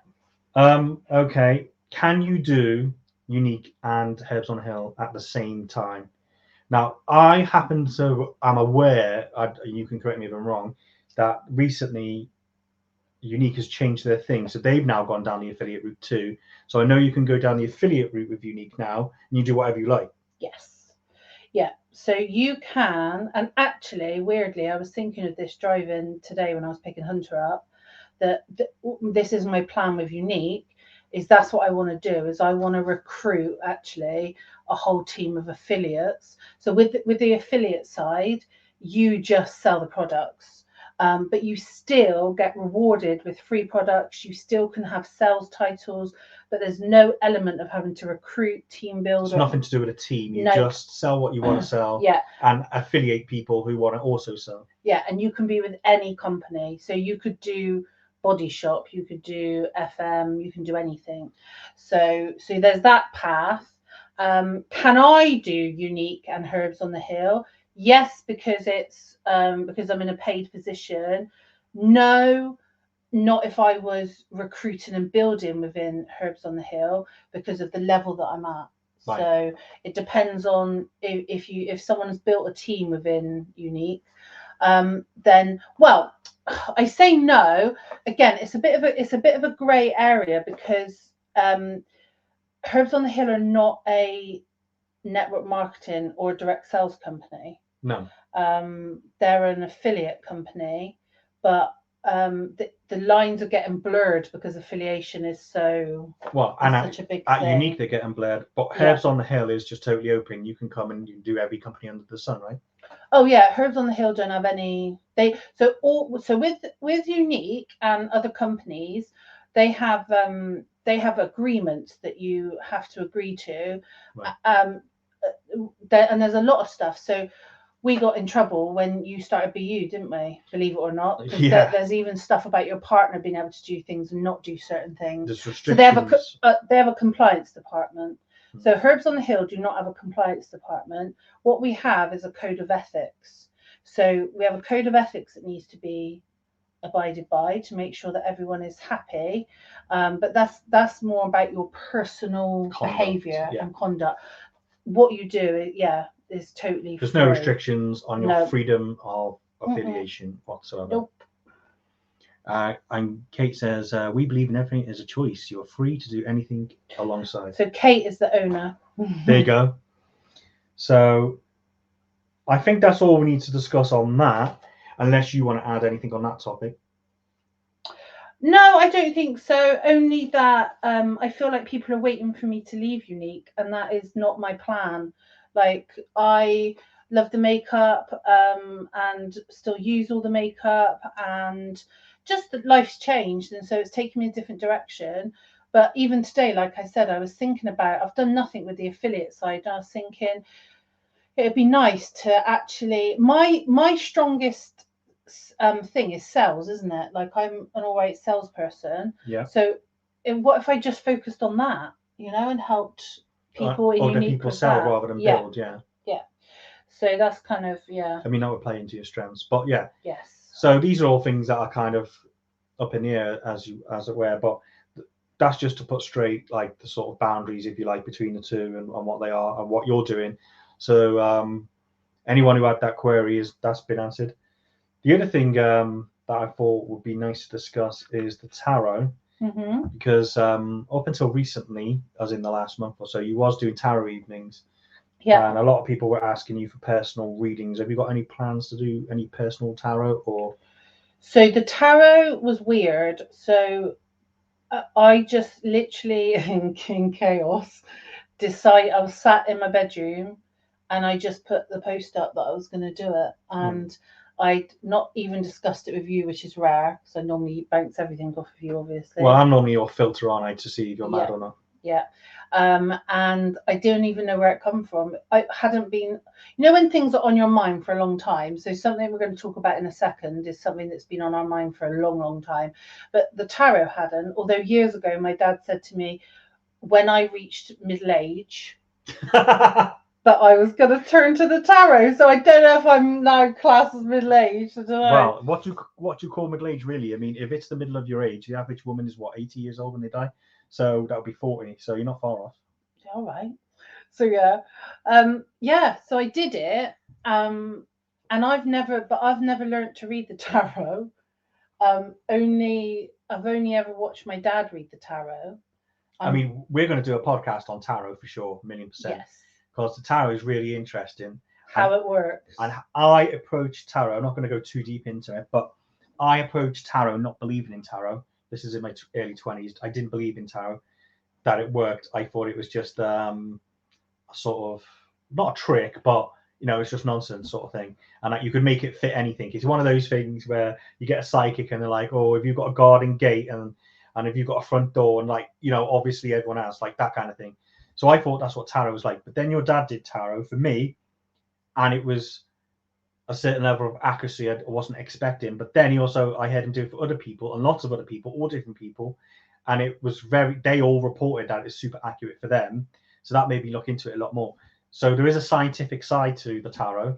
Okay. Can you do Unique and Herbs on Hill at the same time? Now, I'm aware, you can correct me if I'm wrong, that recently Unique has changed their thing. So they've now gone down the affiliate route too. So I know you can go down the affiliate route with Unique now, and you do whatever you like. Yes. Yeah. So you can, and actually, weirdly, I was thinking of this driving today when I was picking Hunter up, that this is my plan with Unique, is that's what I want to do, is I want to recruit actually a whole team of affiliates. So with the affiliate side, you just sell the products, but you still get rewarded with free products. You still can have sales titles, but there's no element of having to recruit, team build. It's nothing to do with a team. You just sell what you want to sell, and affiliate people who want to also sell. Yeah, and you can be with any company. So you could do Body Shop, you could do FM, you can do anything. So there's that path. Can I do Unique and Herbs on the Hill? Yes, because it's because I'm in a paid position. No, not if I was recruiting and building within Herbs on the Hill, because of the level that I'm at. Right. So it depends on if someone's built a team within Unique, then, well, I say no. Again, it's a bit of a grey area, because Herbs on the Hill are not a network marketing or direct sales company. No. They're an affiliate company, but the lines are getting blurred because affiliation is such a big thing. Unique, they're getting blurred, but Herbs on the Hill is just totally open. You can come and you do every company under the sun, right? Oh yeah, Herbs on the Hill don't have any. With Unique and other companies, they have agreements that you have to agree to, right. And there's a lot of stuff. So we got in trouble when you started BU, didn't we? Believe it or not. Yeah. There's even stuff about your partner being able to do things and not do certain things. There's so they have a compliance department. So Herbs on the Hill do not have a compliance department. What we have is a code of ethics. So we have a code of ethics that needs to be abided by to make sure that everyone is happy. But that's more about your personal behaviour and conduct. What you do, is totally There's free. no restrictions on your freedom of affiliation whatsoever. Nope. And Kate says, we believe in everything as a choice. You're free to do anything alongside. So Kate is the owner. There you go. So I think that's all we need to discuss on that, unless you want to add anything on that topic. No, I don't think so. Only that I feel like people are waiting for me to leave Unique, and that is not my plan. Like, I love the makeup and still use all the makeup, and just that life's changed, and so it's taken me a different direction. But even today, like I said, I was thinking about, I've done nothing with the affiliate side, and I was thinking it'd be nice to actually, my strongest thing is sales, isn't it? Like, I'm an all right salesperson. Yeah. So what if I just focused on that, and helped people in Unique people with sell that? rather than build, yeah. So that's kind of, I mean, that would play into your strengths, but yeah. Yes. So these are all things that are kind of up in the air, as it were, but that's just to put straight, like, the sort of boundaries, if you like, between the two and what they are and what you're doing. So anyone who had that query, that's been answered. The other thing that I thought would be nice to discuss is the tarot, because up until recently, as in the last month or so, you was doing tarot evenings. Yeah. And a lot of people were asking you for personal readings. Have you got any plans to do any personal tarot? Or so the tarot was weird. So I just literally in chaos decided. I was sat in my bedroom and I just put the post up that I was going to do it, and I'd not even discussed it with you, which is rare, because I normally bounce everything off of you, obviously. Well, I'm normally your filter on it to see if you're mad or not. Yeah. And I don't even know where it come from. I hadn't been, when things are on your mind for a long time. So something we're going to talk about in a second is something that's been on our mind for a long, long time. But the tarot hadn't, although years ago, my dad said to me, when I reached middle age, but I was going to turn to the tarot. So I don't know if I'm now classed as middle age. I don't know. Well, what you call middle age, really? I mean, if it's the middle of your age, the average woman is 80 years old when they die. So that would be 40. So you're not far off. All right. So so I did it. And I've never learned to read the tarot. I've only ever watched my dad read the tarot. I mean, we're going to do a podcast on tarot for sure, 1,000,000%. Yes. Because the tarot is really interesting. How it works. And I approach tarot. I'm not going to go too deep into it, but I approached tarot not believing in tarot. This is in my early 20s. I didn't believe in tarot, that it worked. I thought it was just a sort of, not a trick, but it's just nonsense sort of thing, and that you could make it fit anything. It's one of those things where you get a psychic and they're like, oh, if you've got a garden gate and if you've got a front door, and obviously everyone else, like that kind of thing. So I thought that's what tarot was like. But then your dad did tarot for me, and it was a certain level of accuracy I wasn't expecting. But then I had him do it for other people, and lots of other people, all different people, and it was they all reported that it's super accurate for them. So that made me look into it a lot more. So there is a scientific side to the tarot,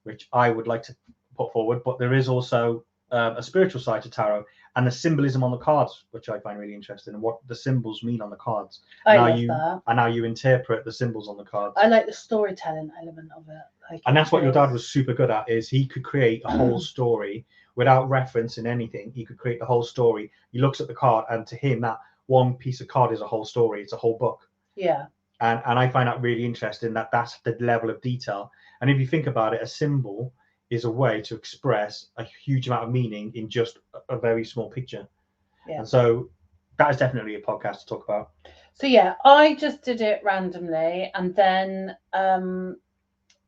which I would like to put forward, but there is also a spiritual side to tarot, and the symbolism on the cards, which I find really interesting, and what the symbols mean on the cards. I love that. And how you interpret the symbols on the cards. I like the storytelling element of it. And that's what your dad was super good at, is he could create a whole story without referencing anything. He could create the whole story. He looks at the card, and to him, that one piece of card is a whole story. It's a whole book. Yeah. And I find that really interesting, that's the level of detail. And if you think about it, a symbol is a way to express a huge amount of meaning in just a very small picture. Yeah. And so that is definitely a podcast to talk about. So I just did it randomly, and then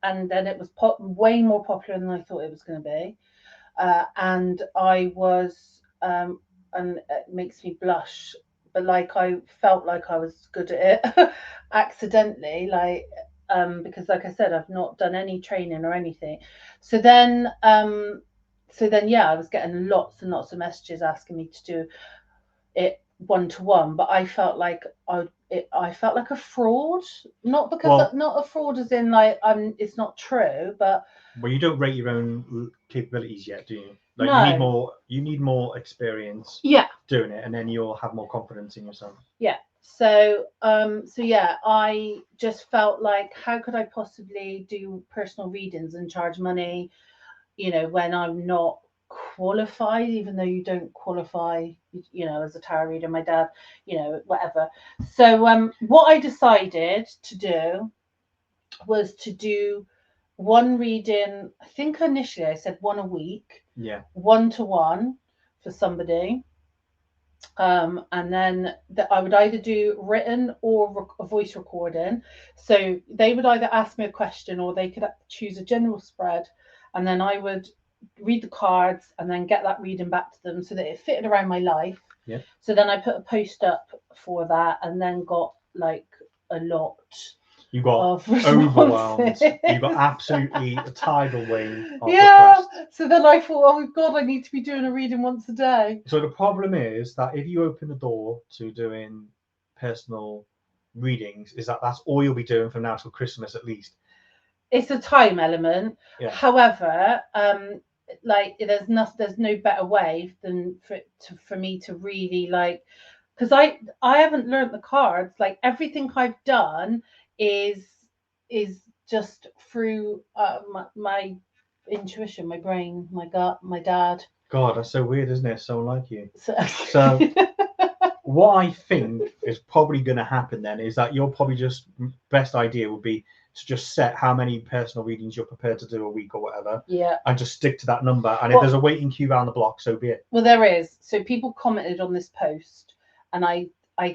it was way more popular than I thought it was going to be. And I was, and it makes me blush, but I felt like I was good at it accidentally, because like I said, I've not done any training or anything. So then I was getting lots and lots of messages asking me to do it one-to-one, but I felt like I felt like a fraud, not because not a fraud as in like it's not true, but well, you don't rate your own capabilities yet, do you? Like no. you need more experience Yeah. doing it, and then you'll have more confidence in yourself. Yeah. So yeah, I just felt like, how could I possibly do personal readings and charge money, when I'm not qualified, even though you don't qualify, as a tarot reader. My dad, whatever. So what I decided to do was to do one reading. I think initially I said one a week. Yeah. 1-to-1 for somebody. And then I would either do written or a voice recording. So they would either ask me a question or they could choose a general spread, and then I would read the cards and then get that reading back to them so that it fitted around my life. Yeah. So then I put a post up for that and then got like a lot. You got overwhelmed. You got absolutely a tidal wave of requests. So then I thought, oh God, I need to be doing a reading once a day. So the problem is that if you open the door to doing personal readings, is that's all you'll be doing from now till Christmas at least. It's a time element. Yeah. However, like there's no better way than for me to really because I haven't learned the cards. Like everything I've done is just through my intuition, my brain, my gut, my dad. God, that's so weird, isn't it? Someone like you. So what I think is probably going to happen then is that you'll probably best idea would be to just set how many personal readings you're prepared to do a week or whatever. Yeah. And just stick to that number. And if there's a waiting queue around the block, so be it. Well, there is. So people commented on this post, and I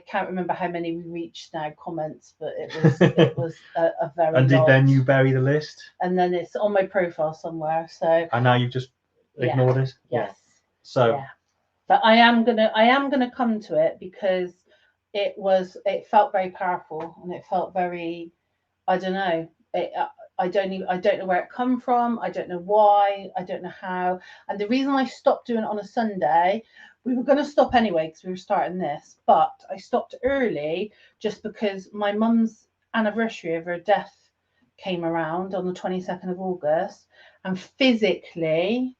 can't remember how many we reached now comments, but it was a very. And did then you bury the list? And then it's on my profile somewhere. So. And now you've just ignored it. Yes. Yeah. So. Yeah. But I am gonna come to it because it felt very powerful and it felt very, I don't know. I don't know where it come from. I don't know why. I don't know how. And the reason I stopped doing it on a Sunday, we were going to stop anyway because we were starting this, but I stopped early just because my mum's anniversary of her death came around on the 22nd of August, and physically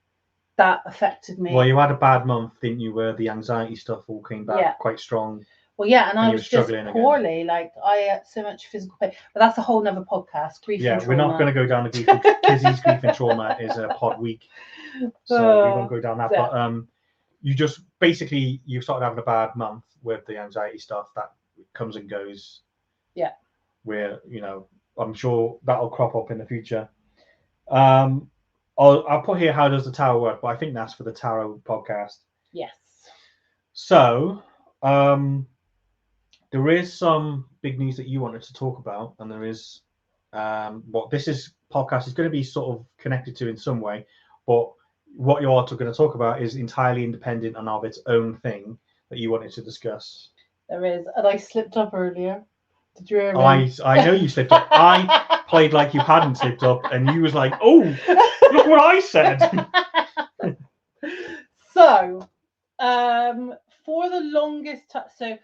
that affected me. Well, you had a bad month, didn't you, where the anxiety stuff all came back quite strong. Well, yeah, and I was just poorly. Again. Like I had so much physical pain, but that's a whole nother podcast. Grief and trauma. We're not going to go down the grief. Kizzy's grief and trauma is a pod week, so we won't go down that. Yeah. But you just basically you started having a bad month with the anxiety stuff that comes and goes. Yeah. Where I'm sure that'll crop up in the future. I'll put here how does the tarot work, but I think that's for the tarot podcast. Yes. So. There is some big news that you wanted to talk about, and there is what this podcast is going to be sort of connected to in some way, but what you're also going to talk about is entirely independent and of its own thing that you wanted to discuss. There is, and I slipped up earlier. Did you hear me? I know you slipped up. I played like you hadn't slipped up, and you was like, "Oh, look what I said." So, for the longest time,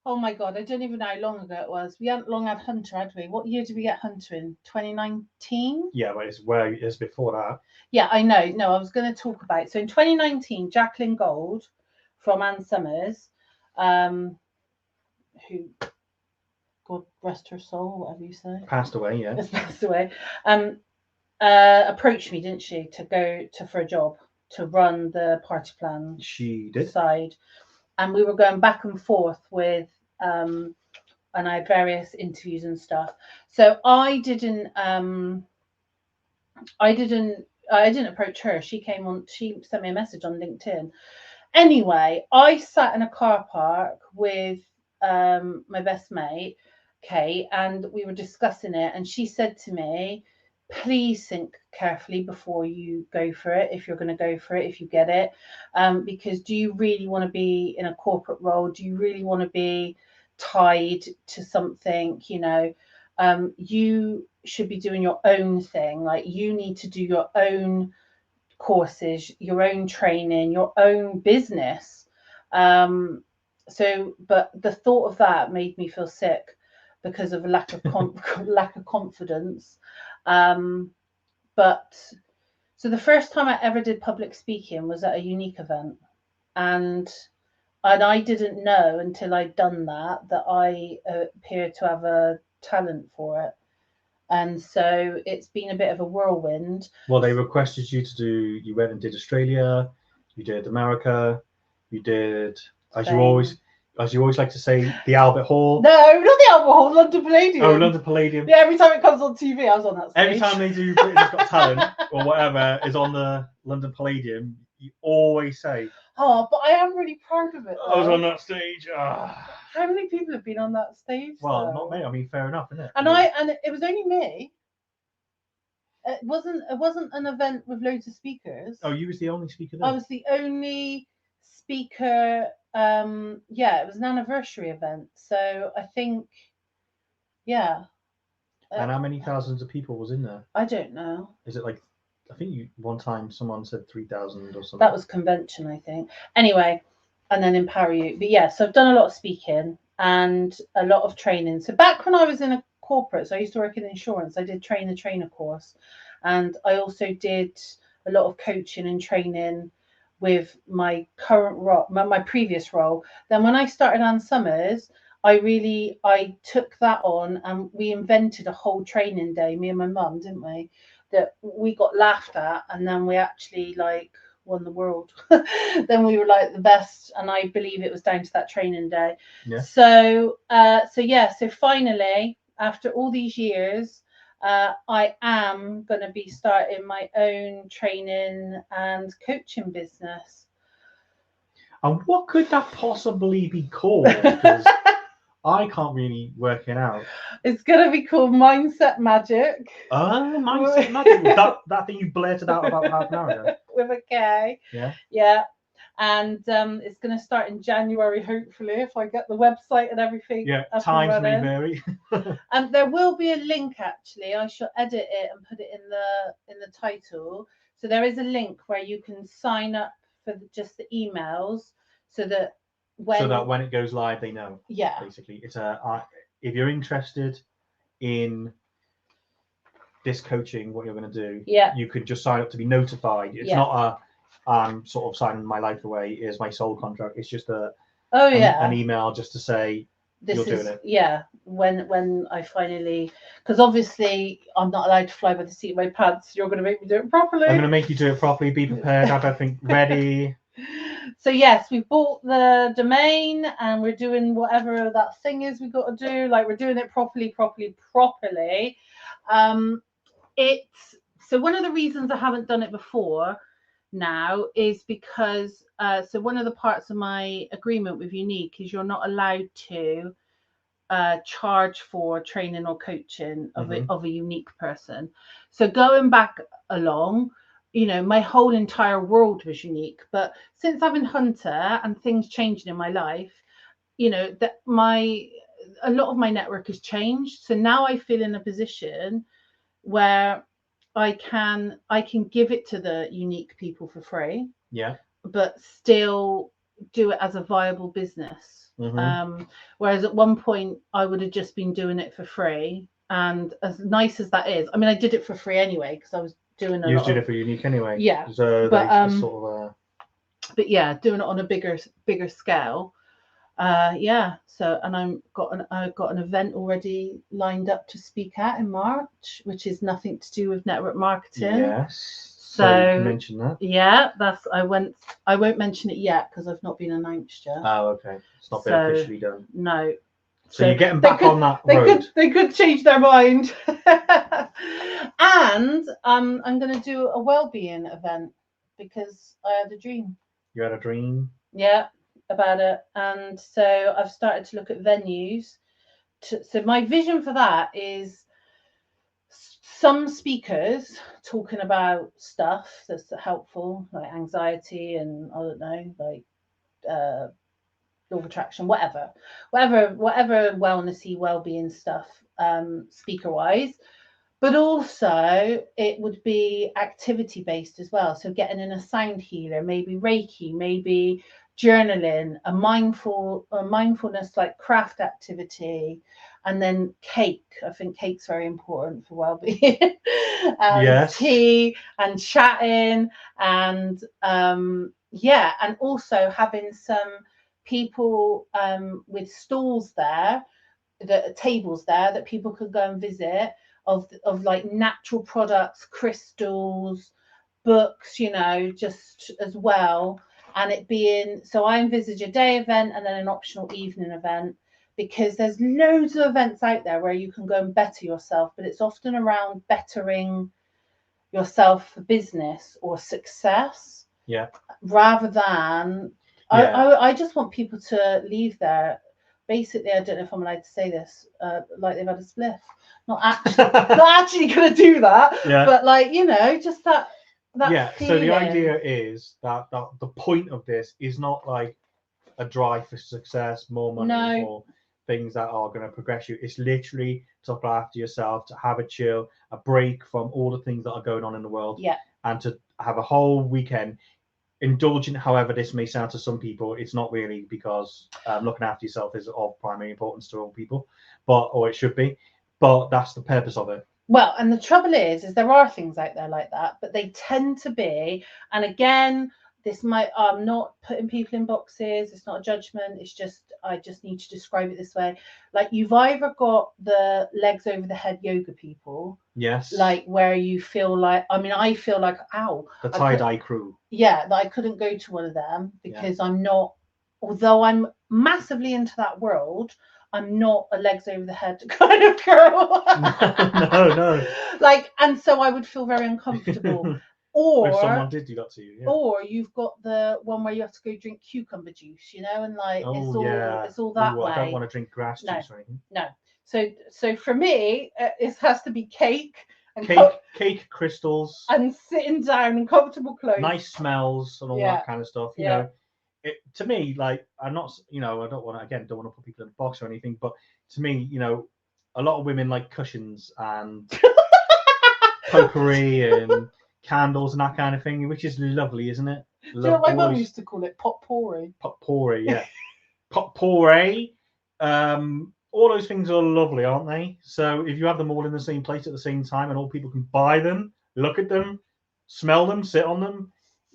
oh my God, I don't even know how long ago it was. We hadn't long had Hunter, had we? What year did we get Hunter in? 2019? Yeah, but it's before that. Yeah, I know. No, I was going to talk about it. So in 2019, Jacqueline Gold from Ann Summers, who, God rest her soul, whatever you say. Passed away, yeah. Passed away. Approached me, didn't she, to go for a job, to run the party plan. She did. Side. And we were going back and forth with, and I had various interviews and stuff. So I didn't approach her. She sent me a message on LinkedIn. Anyway, I sat in a car park with my best mate, Kate, and we were discussing it. And she said to me, please think carefully before you go for it, if you're going to go for it, if you get it, because do you really want to be in a corporate role? Do you really want to be tied to something? You should be doing your own thing. Like you need to do your own courses, your own training, your own business. but the thought of that made me feel sick because of a lack of lack of confidence. But so the first time I ever did public speaking was at a unique event, and I didn't know until I'd done that I appeared to have a talent for it. And so it's been a bit of a whirlwind. Well, they requested you to do. You went and did Australia. You did America. You did, as you always like to say, the Albert Hall. No, not the Albert Hall, London Palladium. Oh, London Palladium. Yeah, every time it comes on TV, I was on that stage. Every time they do Britain's Got Talent or whatever is on the London Palladium, you always say, "Oh, but I am really proud of it." I was on that stage. Ah. How many people have been on that stage? Well, though? not me. I mean, fair enough, isn't it? And and it was only me. It wasn't an event with loads of speakers. Oh, you was the only speaker there? I was the only speaker. Yeah, it was an anniversary event. So I think, yeah. And how many thousands of people was in there? I don't know. Is it like, I think one time someone said 3,000 or something. That was convention, I think. Anyway, and then in Paris. But yeah, so I've done a lot of speaking and a lot of training. So back when I was in a corporate, so I used to work in insurance, I did trainer course, and I also did a lot of coaching and training with my current role, my previous role. Then when I started Ann Summers, I took that on, and we invented a whole training day, me and my mum, didn't we? That we got laughed at, and then we actually won the world. Then we were like the best, and I believe it was down to that training day. Yeah. So finally, after all these years, I am going to be starting my own training and coaching business. And what could that possibly be called? Because I can't really work it out. It's going to be called Mindset Magick. Mindset Magick. that thing you blurted out about half an hour ago. With a K. Yeah. Yeah. And it's going to start in January, hopefully, if I get the website and everything. Yeah, times may vary. And there will be a link, actually. I shall edit it and put it in the title. So there is a link where you can sign up for just the emails, so that when it goes live, they know. Yeah. Basically, it's if you're interested in this coaching, what you're going to do, yeah, you could just sign up to be notified. It's not I'm sort of signing my life away. Here's my soul contract. It's just an email just to say you're doing it. Yeah, when I finally, because obviously I'm not allowed to fly by the seat of my pants. You're going to make me do it properly. I'm going to make you do it properly. Be prepared. Have everything ready. So yes, we bought the domain, and we're doing whatever that thing is we got to do. Like, we're doing it properly. It's so one of the reasons I haven't done it before now is because so one of the parts of my agreement with Unique is you're not allowed to charge for training or coaching of a unique person. So going back along, my whole entire world was unique. But since I've been Hunter and things changing in my life, that a lot of my network has changed. So now I feel in a position where I can give it to the unique people for free. Yeah. But still do it as a viable business. Whereas at one point I would have just been doing it for free. And as nice as that is, I mean, I did it for free anay because I was doing you did it for Unique anyway. Yeah. So but yeah, doing it on a bigger scale. Yeah. So, and I've got an event already lined up to speak at in March, which is nothing to do with network marketing. Yes. So you can mention that. Yeah, I won't mention it yet because I've not been announced yet. Oh, okay. It's not been officially done. No. So you're getting back on that road. They could change their mind. And I'm going to do a well-being event because I had a dream. You had a dream? Yeah, about it. And so I've started to look at venues. So my vision for that is some speakers talking about stuff that's helpful, like anxiety and I don't know, like law of attraction, whatever wellnessy, well-being stuff, speaker-wise. But also it would be activity-based as well. So getting in a sound healer, maybe Reiki, maybe journaling, a mindfulness like craft activity, and then cake. I think cake's very important for well-being. And Yes. tea and chatting, and and also having some people with stalls there, the tables there that people could go and visit of like natural products, crystals, books, just as well. And it being, so I envisage a day event and then an optional evening event, because there's loads of events out there where you can go and better yourself, but it's often around bettering yourself for business or success, Yeah. rather than I just want people to leave there. Basically, I don't know if I'm allowed to say this, like they've had a spliff. Not actually going to do that, but like, just that yeah. feeling. So the idea is that the point of this is not like a drive for success, more money, or things that are going to progress you. It's literally to look after yourself, to have a chill, a break from all the things that are going on in the world, and to have a whole weekend. Indulgent, however this may sound to some people, it's not really, because looking after yourself is of primary importance to all people, or it should be, but that's the purpose of it. Well, and the trouble is there are things out there like that, but they tend to be, and again, I'm not putting people in boxes, it's not a judgment, it's just, I just need to describe it this way. Like, you've either got the legs over the head yoga people, yes, like where you feel like, I feel like, ow, the tie-dye crew, that I couldn't go to one of them because I'm not, although I'm massively into that world, I'm not a legs over the head kind of girl. no. Like, and so I would feel very uncomfortable. Or if someone did do that to you, or you've got the one where you have to go drink cucumber juice, and like it's all that way. I don't want to drink grass juice or anything. No. So for me, it has to be cake and cake, crystals, and sitting down in comfortable clothes, nice smells, and all that kind of stuff. You know, to me, like, I'm not, I don't want to put people in a box or anything, but to me, a lot of women like cushions and potpourri and candles and that kind of thing, which is lovely, isn't it? Do you know what my mum used to call it? Potpourri. Potpourri, yeah. Potpourri. All those things are lovely, aren't they? So if you have them all in the same place at the same time and all people can buy them, look at them, smell them, sit on them,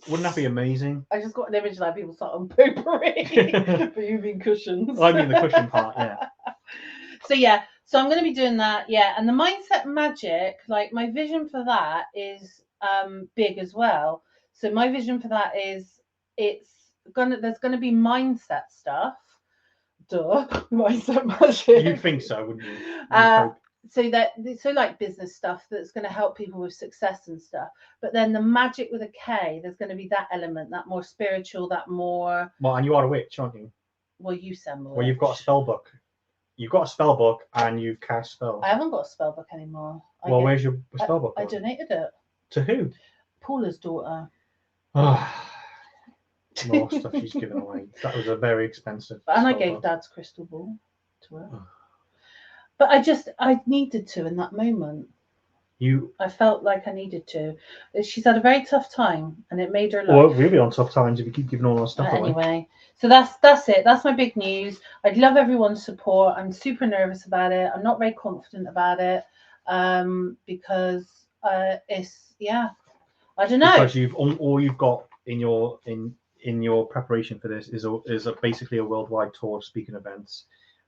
wouldn't that be amazing? I just got an image like people sat on potpourri, but you mean cushions. I mean the cushion part, yeah. So I'm going to be doing that, and the mindset magic, like my vision for that is big as well. So my vision for that is there's going to be mindset stuff. Duh, mindset magic. You'd think so, wouldn't you? So like business stuff that's going to help people with success and stuff. But then the magic with a K, there's going to be that element, that more spiritual, that more. Well, and you are a witch, aren't you? Well, you sound more. Well, you've got a spell book. You've got a spell book and you cast spells. I haven't got a spell book anymore. Where's your spell book? I donated it. To who? Paula's daughter. More stuff she's given away. That was a very expensive. And I gave Dad's crystal ball to her. But I needed to in that moment. I felt like I needed to. She's had a very tough time, and it made her life. Well, we'll be on tough times if you keep giving all our stuff away. Anyway, so that's it. That's my big news. I'd love everyone's support. I'm super nervous about it. I'm not very confident about it, because it's I don't know. Because all you've got in your preparation for this is basically a worldwide tour of speaking events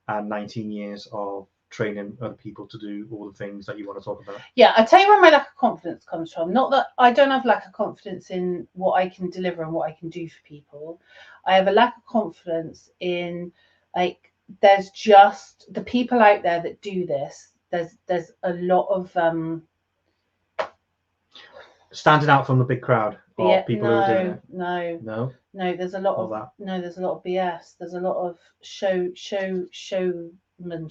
and 19 years of training other people to do all the things that you want to talk about. I tell you where my lack of confidence comes from. Not that I don't have lack of confidence in what I can deliver and what I can do for people. I have a lack of confidence in, like, there's just the people out there that do this. There's a lot of standing out from the big crowd of people who are doing it. No, there's a lot of that. No, there's a lot of BS. There's a lot of showmanship.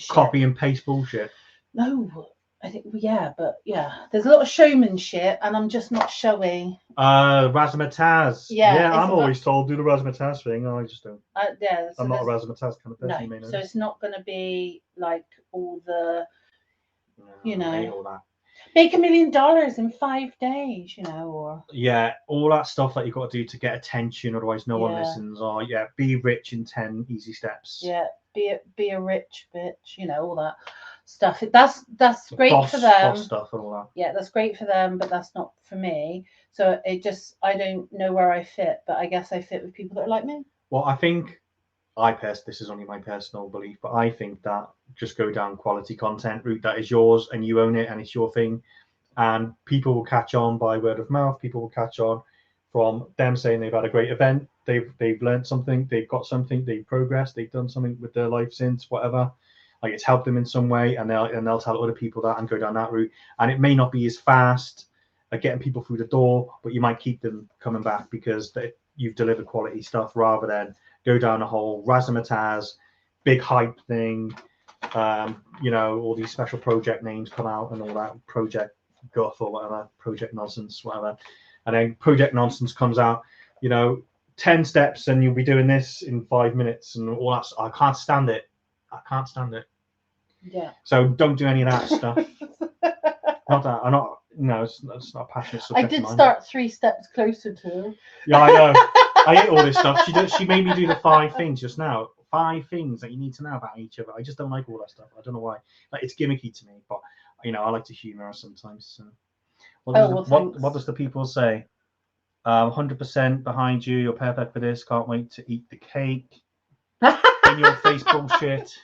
Copy and paste bullshit. No, I think there's a lot of showmanship, and I'm just not showy. Razzmatazz. I'm always told do the razzmatazz thing. I just don't. I'm not a razzmatazz kind of person. So it's not going to be like all the, I hate all that. Make $1 million in 5 days, you know, or Yeah, all that stuff that you've got to do to get attention, otherwise no one Yeah. listens. Or be rich in 10 easy steps. yeah, be a rich bitch, you know, all that stuff. That's great boss, for them. boss stuff and all that. Yeah, that's great for them, but that's not for me. So I don't know where I fit, but I guess I fit with people that are like me. Well, I think this is only my personal belief, but I think that just go down quality content route that is yours and you own it and it's your thing, and people will catch on by word of mouth. People will catch on from them saying they've had a great event, they've learned something, they've got something, they've progressed, they've done something with their life since, whatever. Like it's helped them in some way, and they'll tell other people that and go down that route. And it may not be as fast at getting people through the door, but you might keep them coming back because you've delivered quality stuff rather than go down a whole razzmatazz, big hype thing. All these special project names come out and all that, Project Guff or whatever, Project Nonsense, whatever. And then Project Nonsense comes out, 10 steps and you'll be doing this in 5 minutes and all that. I can't stand it. Yeah. So don't do any of that stuff. Not that. I'm not. No, it's not a passionate subject. I did start 3 steps closer to. Yeah, I know. I hate all this stuff. She made me do the 5 things just now. 5 things that you need to know about each other. I just don't like all that stuff. I don't know why. Like it's gimmicky to me, but I like to humour sometimes. So. What does the people say? 100% behind you. You're perfect for this. Can't wait to eat the cake. In your face bullshit.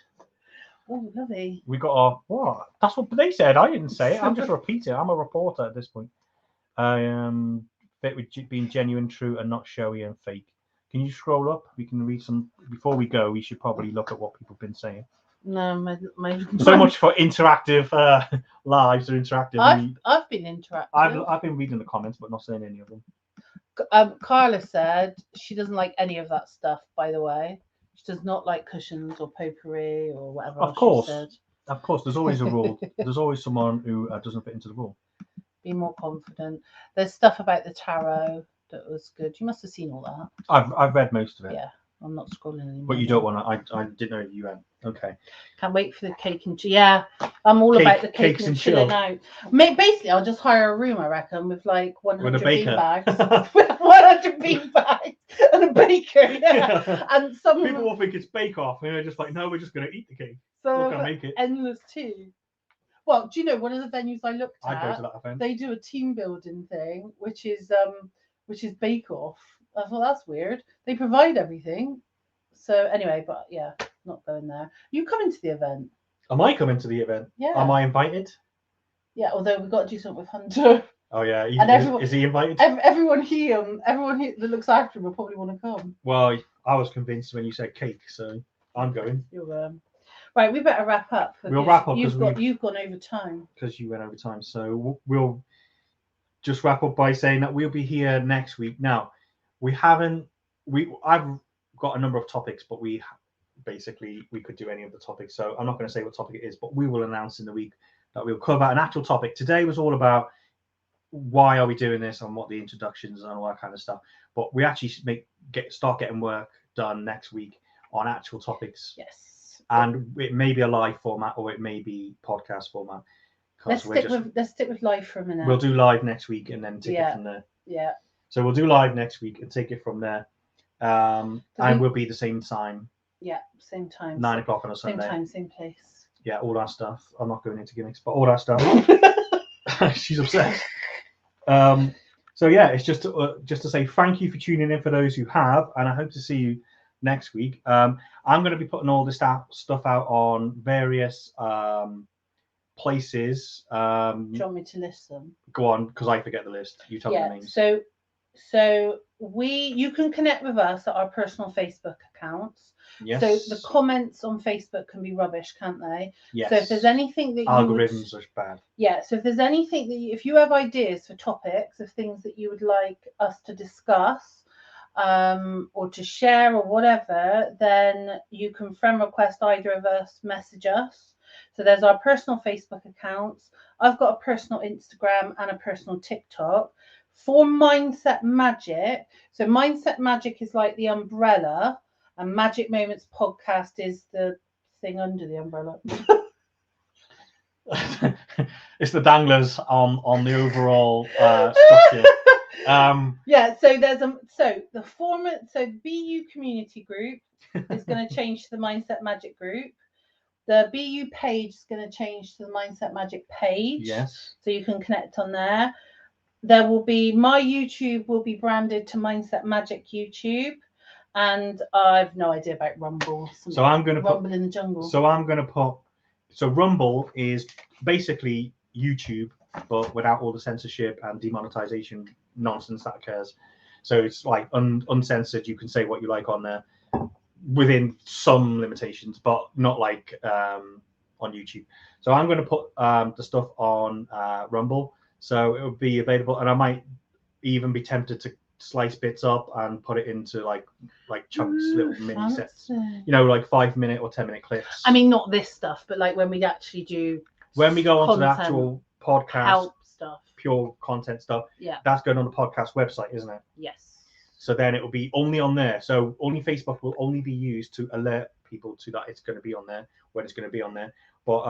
Oh, lovely. We got what? That's what they said. I didn't say it. I'm just repeating. I'm a reporter at this point. I am fit with being genuine, true, and not showy and fake. Can you scroll up? We can read some. Before we go, we should probably look at what people have been saying. No, my So much for interactive lives or interactive. I've been interactive. I've been reading the comments, but not saying any of them. Carla said she doesn't like any of that stuff. By the way, she does not like cushions or potpourri or whatever. Of course, there's always a rule. There's always someone who doesn't fit into the rule. Be more confident. There's stuff about the tarot that was good. You must have seen all that. I've read most of it. Yeah, I'm not scrolling anymore. But you don't want to. I didn't know you had. Okay. Can't wait for the cake and chill. Yeah, I'm all about the cake and chilling out. Basically, I'll just hire a room, I reckon, with like 100 bean bags, 100 bean bags, and a baker. Yeah, and some people will think it's bake off, and they're just like, no, we're just going to eat the cake. So we're going to make it. Endless tea. Well, do you know one of the venues I looked at? I go to that event. They do a team building thing, which is bake off. I thought that's weird. They provide everything. So anyway, but yeah, not going there. You coming to the event? Am I coming to the event? Yeah. Am I invited? Yeah, although we've got to do something with Hunter. Oh yeah, is he invited? Everyone here that looks after him will probably want to come. Well, I was convinced when you said cake, so I'm going. You're right. We better wrap up. We'll wrap up. You've gone over time. Because you went over time, so we'll just wrap up by saying that we'll be here next week. Now, I've got a number of topics, but we could do any of the topics. So I'm not going to say what topic it is, but we will announce in the week that we'll cover an actual topic. Today was all about why are we doing this and what the introductions and all that kind of stuff. But we actually start getting work done next week on actual topics. Yes. And it may be a live format or it may be podcast format. Let's stick with live for a minute. We'll do live next week and then take it from there. Yeah. So we'll do live next week and take it from there. And we'll be the same time. Yeah, same time. 9 o'clock on a Sunday. Same time, same place. Yeah, all that stuff. I'm not going into gimmicks, but all that stuff. She's obsessed. So yeah, it's just to say thank you for tuning in for those who have, and I hope to see you next week. I'm going to be putting all this stuff out on various places. Do you want me to list them? Go on, because I forget the list. You tell me the names. So you can connect with us at our personal Facebook accounts. Yes. So the comments on Facebook can be rubbish, can't they? Yes. So if there's anything that algorithms are bad. Yeah. So if there's anything if you have ideas for topics of things that you would like us to discuss, or to share or whatever, then you can friend request either of us, message us. So there's our personal Facebook accounts. I've got a personal Instagram and a personal TikTok. For Mindset Magick. So Mindset Magick is like the umbrella, and Magic Moments Podcast is the thing under the umbrella. it's the danglers on the overall structure. Yeah, so there's the BU community group is going to change to the Mindset Magic group. The BU page is going to change to the Mindset Magic page. Yes. So you can connect on there. There will be my YouTube will be branded to Mindset Magic YouTube, and I've no idea about Rumble. So I'm going to put Rumble in the jungle. So I'm going to put. So Rumble is basically YouTube, but without all the censorship and demonetization nonsense that occurs. So it's like uncensored. You can say what you like on there, within some limitations, but not like on YouTube. So I'm going to put the stuff on Rumble, so it will be available, and I might even be tempted to slice bits up and put it into like chunks, little mini sets, like 5-minute or 10-minute clips. I mean, not this stuff, but like when we actually do, when we go onto the actual podcast help stuff, pure content stuff, yeah, that's going on the podcast website, isn't it? Yes. So then it will be only on there. So only Facebook will only be used to alert people to that it's going to be on there, when it's going to be on there. But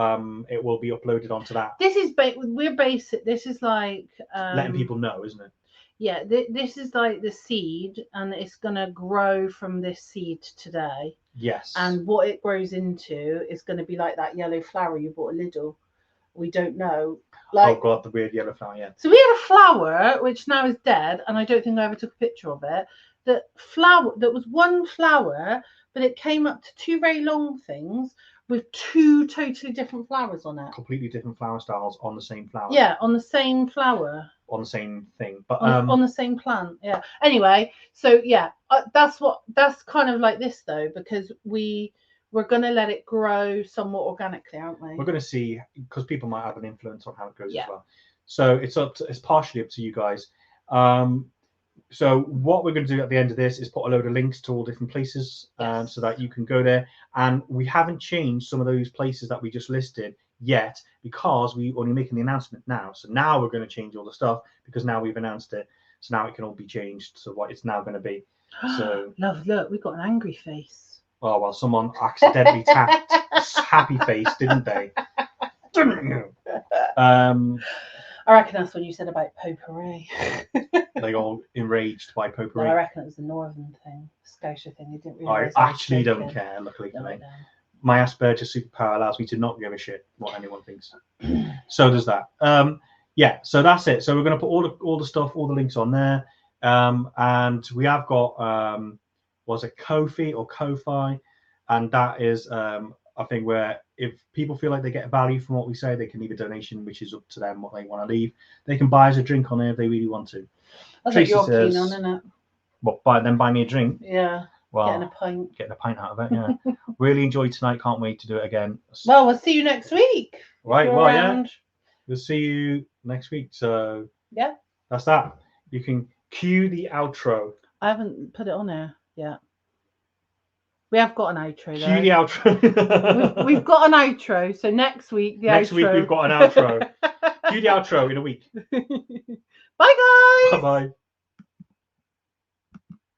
it will be uploaded onto that. This is we're basic. This is like letting people know, isn't it? Yeah, this is like the seed, and it's going to grow from this seed today. Yes. And what it grows into is going to be like that yellow flower you bought at Lidl. We don't know. Like, oh God, the weird yellow flower, yeah. So we had a flower which now is dead, and I don't think I ever took a picture of it. That was one flower, but it came up to two very long things with two totally different flowers on it. Completely different flower styles on the same flower. Yeah, on the same flower. On the same thing, but on the same plant. Yeah. Anyway, so yeah, that's kind of like this though, because we're going to let it grow somewhat organically, aren't we? We're going to see, because people might have an influence on how it goes Yeah. as well. So it's partially up to you guys. So what we're going to do at the end of this is put a load of links to all different places, Yes. so that you can go there. And we haven't changed some of those places that we just listed yet, because we're only making the announcement now. So now we're going to change all the stuff, because now we've announced it. So now it can all be changed to what it's now going to be. So Love, look, we've got an angry face. Oh, well, someone accidentally tapped happy face, didn't they? I reckon that's what you said about potpourri. They all enraged by No, potpourri. I reckon it was the northern thing, Scotia thing. They didn't I realise. actually don't care, luckily for me. My Asperger's superpower allows me to not give a shit what anyone thinks. So does that. Yeah, so that's it. So we're going to put all the stuff, all the links on there. And we have got, was it Ko-fi or Ko-fi? And that is a thing where if people feel like they get value from what we say, they can leave a donation, which is up to them what they want to leave. They can buy us a drink on there if they really want to. That's what you're keen on, isn't it? Well, buy me a drink. Yeah. Well, getting a pint out of it, yeah. Really enjoyed tonight. Can't wait to do it again. Well, we'll see you next week. Right, well, yeah. We'll see you next week. So yeah, that's that. You can cue the outro. I haven't put it on there yet. We have got an outro though. Cue the outro. we've got an outro. So next week, next week we've got an outro. Cue the outro in a week. Bye guys. Bye bye.